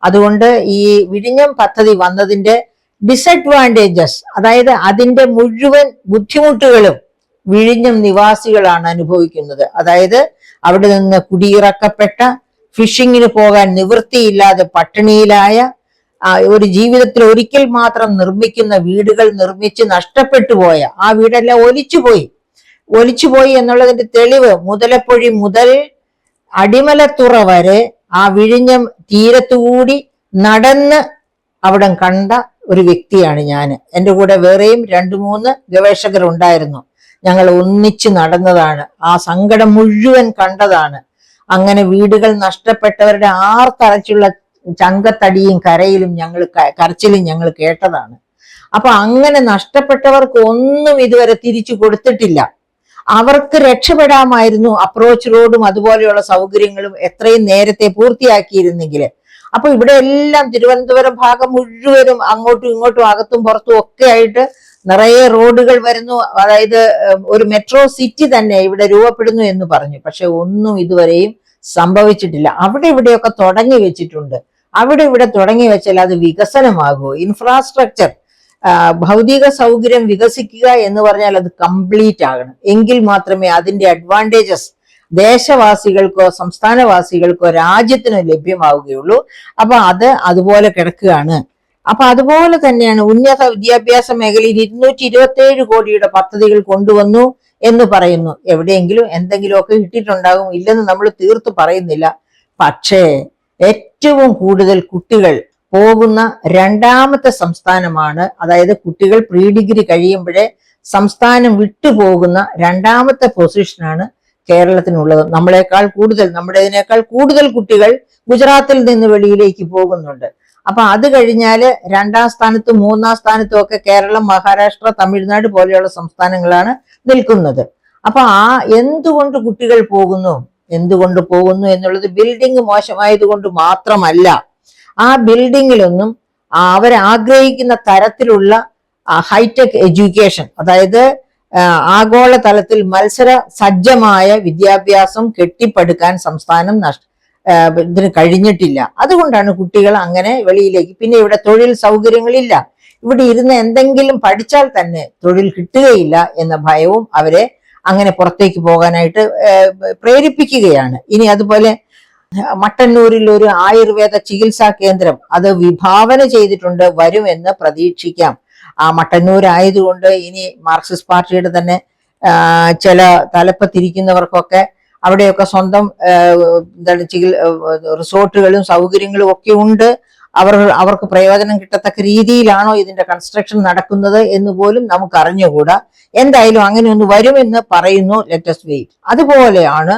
Speaker 1: അതുകൊണ്ട് ഈ വിഴിഞ്ഞം പദ്ധതി വന്നതിന്റെ ഡിസഡ്വാൻറ്റേജസ്, അതായത് അതിന്റെ മുഴുവൻ ബുദ്ധിമുട്ടുകളും വിഴിഞ്ഞം നിവാസികളാണ് അനുഭവിക്കുന്നത്. അതായത് അവിടെ നിന്ന് കുടിയിറക്കപ്പെട്ട, ഫിഷിങ്ങിന് പോകാൻ നിവൃത്തിയില്ലാതെ പട്ടിണിയിലായ, ഒരു ജീവിതത്തിൽ ഒരിക്കൽ മാത്രം നിർമ്മിക്കുന്ന വീടുകൾ നിർമ്മിച്ച് നഷ്ടപ്പെട്ടു പോയ, ആ വീടെല്ലാം ഒലിച്ചുപോയി എന്നുള്ളതിന്റെ തെളിവ് മുതലപ്പൊഴി മുതൽ അടിമലത്തുറ വരെ ആ വിഴിഞ്ഞം തീരത്തുകൂടി നടന്ന് അവിടം കണ്ട ഒരു വ്യക്തിയാണ് ഞാൻ. എൻ്റെ കൂടെ വേറെയും 2-3 ഗവേഷകർ ഉണ്ടായിരുന്നു. ഞങ്ങൾ ഒന്നിച്ചു നടന്നതാണ്, ആ സങ്കടം മുഴുവൻ കണ്ടതാണ്. അങ്ങനെ വീടുകൾ നഷ്ടപ്പെട്ടവരുടെ ആർത്തലച്ചുള്ള ചങ്കത്തടിയും കരച്ചിലും ഞങ്ങൾ കേട്ടതാണ്. അപ്പൊ അങ്ങനെ നഷ്ടപ്പെട്ടവർക്ക് ഒന്നും ഇതുവരെ തിരിച്ചു കൊടുത്തിട്ടില്ല. അവർക്ക് രക്ഷപ്പെടാമായിരുന്നു അപ്രോച്ച് റോഡും അതുപോലെയുള്ള സൗകര്യങ്ങളും എത്രയും നേരത്തെ പൂർത്തിയാക്കിയിരുന്നെങ്കിൽ. അപ്പൊ ഇവിടെ എല്ലാം തിരുവനന്തപുരം ഭാഗം മുഴുവനും അങ്ങോട്ടും ഇങ്ങോട്ടും അകത്തും പുറത്തും ഒക്കെ ആയിട്ട് നിറയെ റോഡുകൾ വരുന്നു. അതായത് ഒരു മെട്രോ സിറ്റി തന്നെ ഇവിടെ രൂപപ്പെടുന്നു എന്ന് പറഞ്ഞു. പക്ഷെ ഒന്നും ഇതുവരെയും സംഭവിച്ചിട്ടില്ല. അവിടെ ഇവിടെയൊക്കെ തുടങ്ങി വെച്ചിട്ടുണ്ട്. അവിടെ ഇവിടെ തുടങ്ങി വെച്ചാൽ അത് വികസനമാകുമോ? ഇൻഫ്രാസ്ട്രക്ചർ, ഭൗതിക സൗകര്യം വികസിക്കുക എന്ന് പറഞ്ഞാൽ അത് കംപ്ലീറ്റ് ആകണം. എങ്കിൽ മാത്രമേ അതിന്റെ അഡ്വാൻറ്റേജസ് ദേശവാസികൾക്കോ സംസ്ഥാനവാസികൾക്കോ രാജ്യത്തിനോ ലഭ്യമാവുകയുള്ളൂ. അപ്പൊ അത് അതുപോലെ കിടക്കുകയാണ്. അപ്പൊ അതുപോലെ തന്നെയാണ് ഉന്നത വിദ്യാഭ്യാസ മേഖലയിൽ 227 കോടിയുടെ പദ്ധതികൾ കൊണ്ടുവന്നു എന്ന് പറയുന്നു. എവിടെയെങ്കിലും എന്തെങ്കിലുമൊക്കെ ഇട്ടിട്ടുണ്ടാകും, ഇല്ലെന്ന് നമ്മൾ തീർത്ത് പറയുന്നില്ല. പക്ഷേ ഏറ്റവും കൂടുതൽ കുട്ടികൾ പോകുന്ന രണ്ടാമത്തെ സംസ്ഥാനമാണ്, അതായത് കുട്ടികൾ പ്രീ ഡിഗ്രി കഴിയുമ്പോഴേ സംസ്ഥാനം വിട്ടുപോകുന്ന രണ്ടാമത്തെ പൊസിഷനാണ് കേരളത്തിനുള്ളത്. നമ്മുടേതിനേക്കാൾ കൂടുതൽ കുട്ടികൾ ഗുജറാത്തിൽ നിന്ന് വെളിയിലേക്ക് പോകുന്നുണ്ട്. അപ്പൊ അത് കഴിഞ്ഞാല് രണ്ടാം സ്ഥാനത്തും മൂന്നാം സ്ഥാനത്തും ഒക്കെ കേരളം, മഹാരാഷ്ട്ര, തമിഴ്നാട് പോലെയുള്ള സംസ്ഥാനങ്ങളാണ് നിൽക്കുന്നത്. അപ്പൊ എന്തുകൊണ്ട് കുട്ടികൾ എന്തുകൊണ്ട് പോകുന്നു എന്നുള്ളത് ബിൽഡിംഗ് മോശമായതുകൊണ്ട് മാത്രമല്ല. ആ ബിൽഡിങ്ങിലൊന്നും അവരാഗ്രഹിക്കുന്ന തരത്തിലുള്ള ഹൈടെക് എഡ്യൂക്കേഷൻ, അതായത് ആഗോള തലത്തിൽ മത്സര സജ്ജമായ വിദ്യാഭ്യാസം കെട്ടിപ്പടുക്കാൻ സംസ്ഥാനം ഇതിന് കഴിഞ്ഞിട്ടില്ല. അതുകൊണ്ടാണ് കുട്ടികൾ അങ്ങനെ വെളിയിലേക്ക്. പിന്നെ ഇവിടെ തൊഴിൽ സൗകര്യങ്ങളില്ല. ഇവിടെ ഇരുന്ന് എന്തെങ്കിലും പഠിച്ചാൽ തന്നെ തൊഴിൽ കിട്ടുകയില്ല എന്ന ഭയവും അവരെ അങ്ങനെ പുറത്തേക്ക് പോകാനായിട്ട് പ്രേരിപ്പിക്കുകയാണ്. ഇനി അതുപോലെ മട്ടന്നൂരിൽ ഒരു ആയുർവേദ ചികിത്സാ കേന്ദ്രം അത് വിഭാവന ചെയ്തിട്ടുണ്ട്, വരുമെന്ന് പ്രതീക്ഷിക്കാം. മട്ടന്നൂർ ആയതുകൊണ്ട് ഇനി മാർക്സിസ്റ്റ് പാർട്ടിയുടെ തന്നെ ചില തലപ്പത്തിരിക്കുന്നവർക്കൊക്കെ അവിടെയൊക്കെ സ്വന്തം റിസോർട്ടുകളും സൗകര്യങ്ങളും ഒക്കെ ഉണ്ട്. അവർക്ക് പ്രയോജനം കിട്ടത്തക്ക രീതിയിലാണോ ഇതിന്റെ കൺസ്ട്രക്ഷൻ നടക്കുന്നത് എന്ന് പോലും നമുക്ക് അറിഞ്ഞുകൂടാ. എന്തായാലും അങ്ങനെ ഒന്ന് വരുമെന്ന് പറയുന്നു. Let's wait. അതുപോലെയാണ്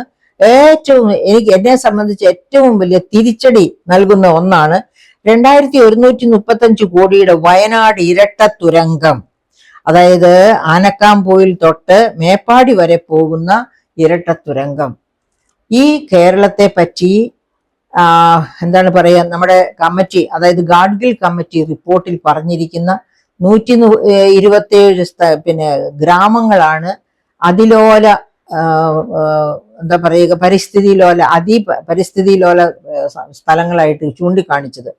Speaker 1: എന്നെ സംബന്ധിച്ച് ഏറ്റവും വലിയ തിരിച്ചടി നൽകുന്ന ഒന്നാണ് 2135 കോടിയുടെ വയനാട് ഇരട്ട തുരങ്കം. അതായത് ആനക്കാംപൊയിൽ തൊട്ട് മേപ്പാടി വരെ പോകുന്ന ഇരട്ട തുരങ്കം. ഈ കേരളത്തെ പറ്റി എന്താണ് പറയാ, നമ്മുടെ കമ്മിറ്റി, അതായത് ഗാഡ്ഗിൽ കമ്മിറ്റി റിപ്പോർട്ടിൽ പറഞ്ഞിരിക്കുന്ന 127 ഗ്രാമങ്ങളാണ് അതിലോല എന്താ പറയുക പരിസ്ഥിതി ലോല സ്ഥലങ്ങളായിട്ട് ചൂണ്ടിക്കാണിച്ചത്.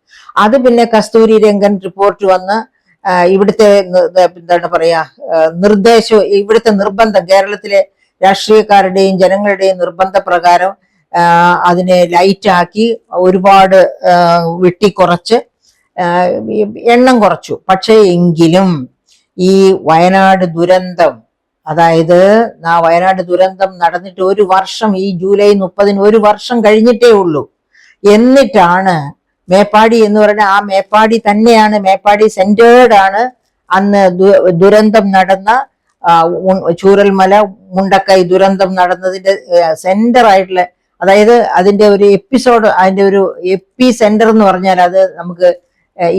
Speaker 1: അത് പിന്നെ കസ്തൂരി രംഗൻ റിപ്പോർട്ട് വന്ന് ഇവിടുത്തെ എന്താണ് പറയാ ഇവിടുത്തെ നിർബന്ധം, കേരളത്തിലെ രാഷ്ട്രീയക്കാരുടെയും ജനങ്ങളുടെയും നിർബന്ധപ്രകാരം അതിനെ ലൈറ്റാക്കി ഒരുപാട് വെട്ടിക്കുറച്ച് എണ്ണം കുറച്ചു. പക്ഷേ എങ്കിലും ഈ വയനാട് ദുരന്തം, അതായത് വയനാട് ദുരന്തം നടന്നിട്ട് ഒരു വർഷം, ഈ ജൂലൈ 30 ഒരു വർഷം കഴിഞ്ഞിട്ടേ ഉള്ളൂ. എന്നിട്ടാണ് മേപ്പാടി എന്ന് പറഞ്ഞാൽ ആ മേപ്പാടി തന്നെയാണ്, മേപ്പാടി സെന്റേർഡ് ആണ് അന്ന് ദുരന്തം നടന്ന ചൂരൽമല മുണ്ടക്കൈ ദുരന്തം നടന്നതിന്റെ സെന്റർ ആയിട്ടുള്ള, അതായത് അതിന്റെ ഒരു എപ്പിസോഡ്, അതിന്റെ ഒരു എപ്പി സെന്റർ എന്ന് പറഞ്ഞാൽ അത് നമുക്ക്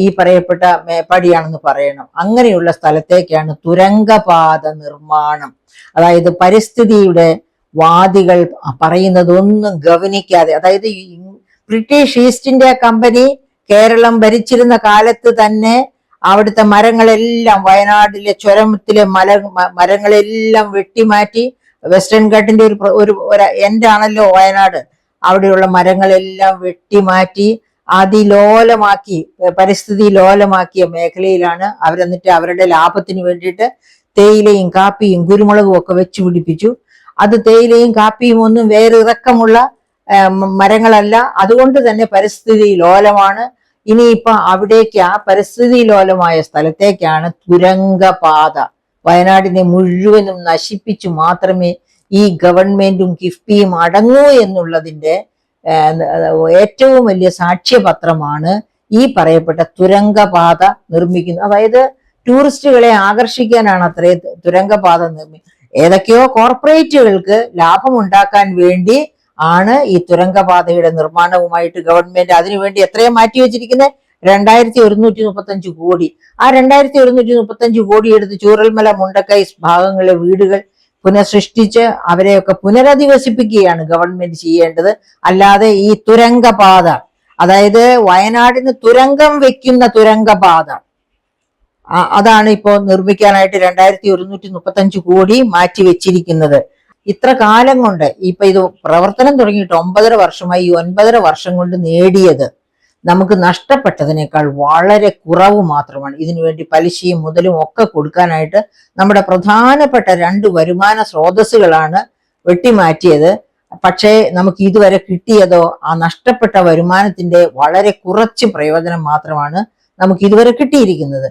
Speaker 1: ഈ പറയപ്പെട്ട മേപ്പാടിയാണെന്ന് പറയണം. അങ്ങനെയുള്ള സ്ഥലത്തേക്കാണ് തുരങ്കപാത നിർമ്മാണം. അതായത് പരിസ്ഥിതിയുടെ വാദികൾ പറയുന്നതൊന്നും ഗവനിക്കാതെ, അതായത് British East India company Keralam ഭരിച്ചിരുന്ന കാലത്ത് തന്നെ അവിടുത്തെ മരങ്ങളെല്ലാം, വയനാട്ടിലെ ചുരത്തിലെ മരങ്ങളെല്ലാം വെട്ടിമാറ്റി, വെസ്റ്റേൺ ഘാട്ടിന്റെ ഒരു എൻഡാണല്ലോ വയനാട്, അവിടെയുള്ള മരങ്ങളെല്ലാം വെട്ടിമാറ്റി അതിലോലമാക്കി, പരിസ്ഥിതി ലോലമാക്കിയ മേഖലയിലാണ് അവരെന്നിട്ട് അവരുടെ ലാഭത്തിന് വേണ്ടിയിട്ട് തേയിലയും കാപ്പിയും കുരുമുളകും ഒക്കെ വെച്ച് പിടിപ്പിച്ചു. അത് തേയിലയും കാപ്പിയും ഒന്നും വേറിറക്കമുള്ള മരങ്ങളല്ല, അതുകൊണ്ട് തന്നെ പരിസ്ഥിതി ലോലമാണ്. ഇനിയിപ്പൊ അവിടേക്ക്, ആ പരിസ്ഥിതി ലോലമായ സ്ഥലത്തേക്കാണ് തുരങ്കപാത. വയനാടിനെ മുഴുവനും നശിപ്പിച്ചു മാത്രമേ ഈ ഗവൺമെന്റും കിഫ്ബിയും അടങ്ങൂ എന്നുള്ളതിന്റെ ഏറ്റവും വലിയ സാക്ഷ്യപത്രമാണ് ഈ പറയപ്പെട്ട തുരങ്കപാത നിർമ്മിക്കുന്നത്. അതായത് ടൂറിസ്റ്റുകളെ ആകർഷിക്കാനാണ് അത്രേ തുരങ്കപാത ഏതൊക്കെയോ കോർപ്പറേറ്റുകൾക്ക് ലാഭം ഉണ്ടാക്കാൻ വേണ്ടി ആണ് ഈ തുരങ്കപാതയുടെ നിർമ്മാണവുമായിട്ട് ഗവൺമെന്റ് അതിനുവേണ്ടി എത്രയും മാറ്റിവെച്ചിരിക്കുന്നത്? 2135 കോടി. ആ 2135 കോടി എടുത്ത് ചൂരൽമല മുണ്ടക്കൈ ഭാഗങ്ങളിലെ വീടുകൾ പുനഃസൃഷ്ടിച്ച് അവരെയൊക്കെ പുനരധിവസിപ്പിക്കുകയാണ് ഗവൺമെന്റ് ചെയ്യേണ്ടത്. അല്ലാതെ ഈ തുരങ്കപാത, അതായത് വയനാടിന് തുരങ്കം വെക്കുന്ന തുരങ്കപാത, അതാണ് ഇപ്പോൾ നിർമ്മിക്കാനായിട്ട് 2135 കോടി മാറ്റി വെച്ചിരിക്കുന്നത്. ഇത്ര കാലം കൊണ്ട്, ഇപ്പൊ ഇത് പ്രവർത്തനം തുടങ്ങിയിട്ട് 9.5 വർഷമായി. ഈ 9.5 വർഷം കൊണ്ട് നേടിയത് നമുക്ക് നഷ്ടപ്പെട്ടതിനേക്കാൾ വളരെ കുറവ് മാത്രമാണ്. ഇതിനുവേണ്ടി പലിശയും മുതലും ഒക്കെ കൊടുക്കാനായിട്ട് നമ്മുടെ പ്രധാനപ്പെട്ട 2 വരുമാന സ്രോതസ്സുകളാണ് വെട്ടിമാറ്റിയത്. പക്ഷേ നമുക്ക് ഇതുവരെ കിട്ടിയതോ ആ നഷ്ടപ്പെട്ട വരുമാനത്തിന്റെ വളരെ കുറച്ച് പ്രയോജനം മാത്രമാണ് നമുക്ക് ഇതുവരെ കിട്ടിയിരിക്കുന്നത്.